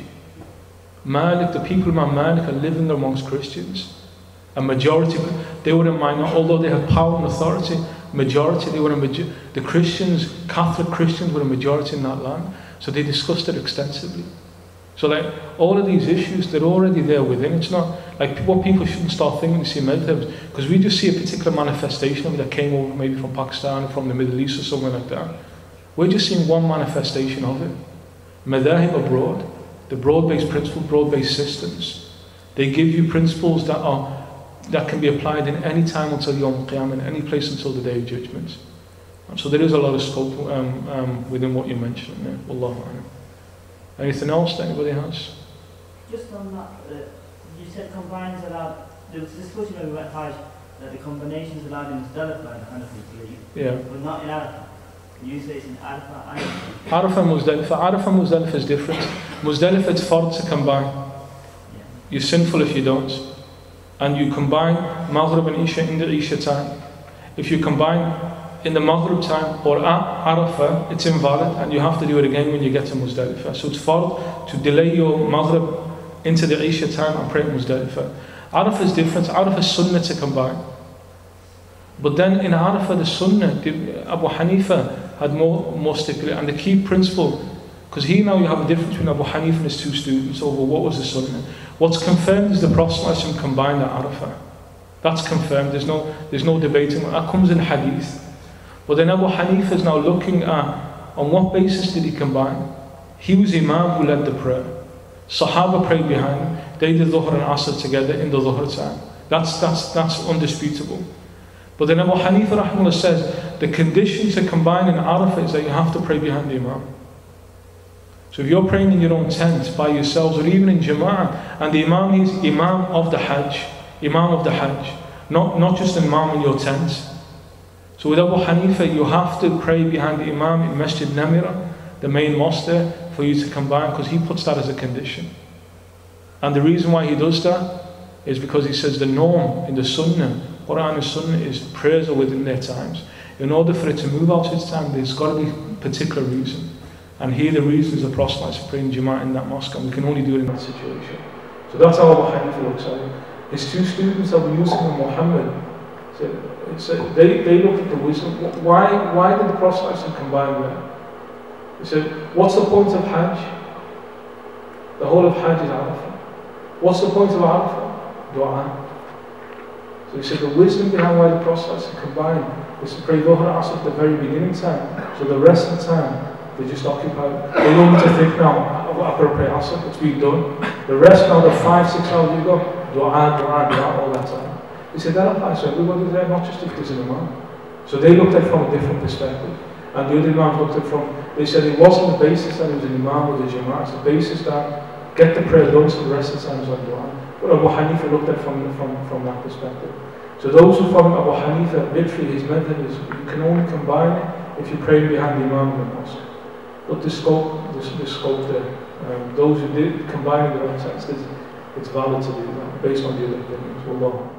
Malik, the people of Imam Malik are living amongst Christians. A majority, they were a minority, although they had power and authority, majority, the Christians, Catholic Christians were a majority in that land. So they discussed it extensively. So like all of these issues, they're already there within. It's not like what people shouldn't start thinking to see madhabs, because we just see a particular manifestation of it that came over maybe from Pakistan or from the Middle East or somewhere like that. We're just seeing one manifestation of it. Madhahib are broad. The broad-based principles, broad-based systems. They give you principles that can be applied in any time until Yawm al-Qiyamah, in any place until the Day of Judgment. So there is a lot of scope within what you mentioned there. Wallahu a'lam. Anything else that anybody has? Just on that, you said combines allowed. There was discussion when we went Hajj that the combinations allowed in Muzdalifah and Hanafi believe, but not in Arafah. You say it's in Arafah and Arafah and Muzdalifah. Arafah and Muzdalifah is different. Muzdalifah it's fard to combine. You're sinful if you don't. And you combine Maghrib and Isha in the Isha time. If you combine in the Maghrib time or at Arafah, it's invalid and you have to do it again when you get to Muzdalifah. So it's fard to delay your Maghrib into the Isha time and pray at Muzdalifah. Arafah is different. Arafah is sunnah to combine. But then in Arafah, the sunnah, Abu Hanifa had more stipulate. And the key principle, because here now you have a difference between Abu Hanifa and his two students over what was the sunnah. What's confirmed is the Prophet combined at Arafah. That's confirmed. There's no debating. That comes in Hadith. But then Abu Hanifa is now looking at on what basis did he combine. He was Imam who led the prayer. Sahaba prayed behind him. They did Dhuhr and Asr together in the Dhuhr time. That's undisputable. But then Abu Hanifa rahimahullah says the condition to combine in Arafah is that you have to pray behind the Imam. So if you're praying in your own tent by yourselves or even in Jama'ah, and the Imam is Imam of the Hajj, not just an Imam in your tent. So with Abu Hanifa, you have to pray behind the Imam in Masjid Namira, the main mosque there, for you to combine, because he puts that as a condition. And the reason why he does that is because he says the norm in the Sunnah, Quran and Sunnah, is prayers are within their times. In order for it to move out its time, there's got to be a particular reason. And here the reason is the Prophet praying Jama'ah in that mosque, and we can only do it in that situation. So that's how Abu Hanifa looks at it. His two students, Abu Yusuf and Muhammad, they looked at the wisdom. Why did the Prophet combine that? He said, what's the point of Hajj? The whole of Hajj is Arafah. What's the point of Arafah? Dua. So he said the wisdom behind why the Prophet combined is to pray Dhuhr and Asr at the very beginning time. So the rest of the time, they just occupy. They don't need to think now, I've got to pray Asr, it's been done. The rest now, the 5-6 hours you go, dua, all that time. He said that applies to everybody there, not just if there's an Imam. So they looked at it from a different perspective. And the other Imams looked at it from, they said it wasn't the basis that it was an Imam or the Jama'ah, it's the basis that get the prayer done so the rest of the time is on dua. But Abu Hanifa looked at it from that perspective. So those who follow Abu Hanifa, literally his method is you can only combine it if you pray behind the Imam in the mosque. But the scope there. Those who did combine in their own sense, it's valid to do that based on the other opinions.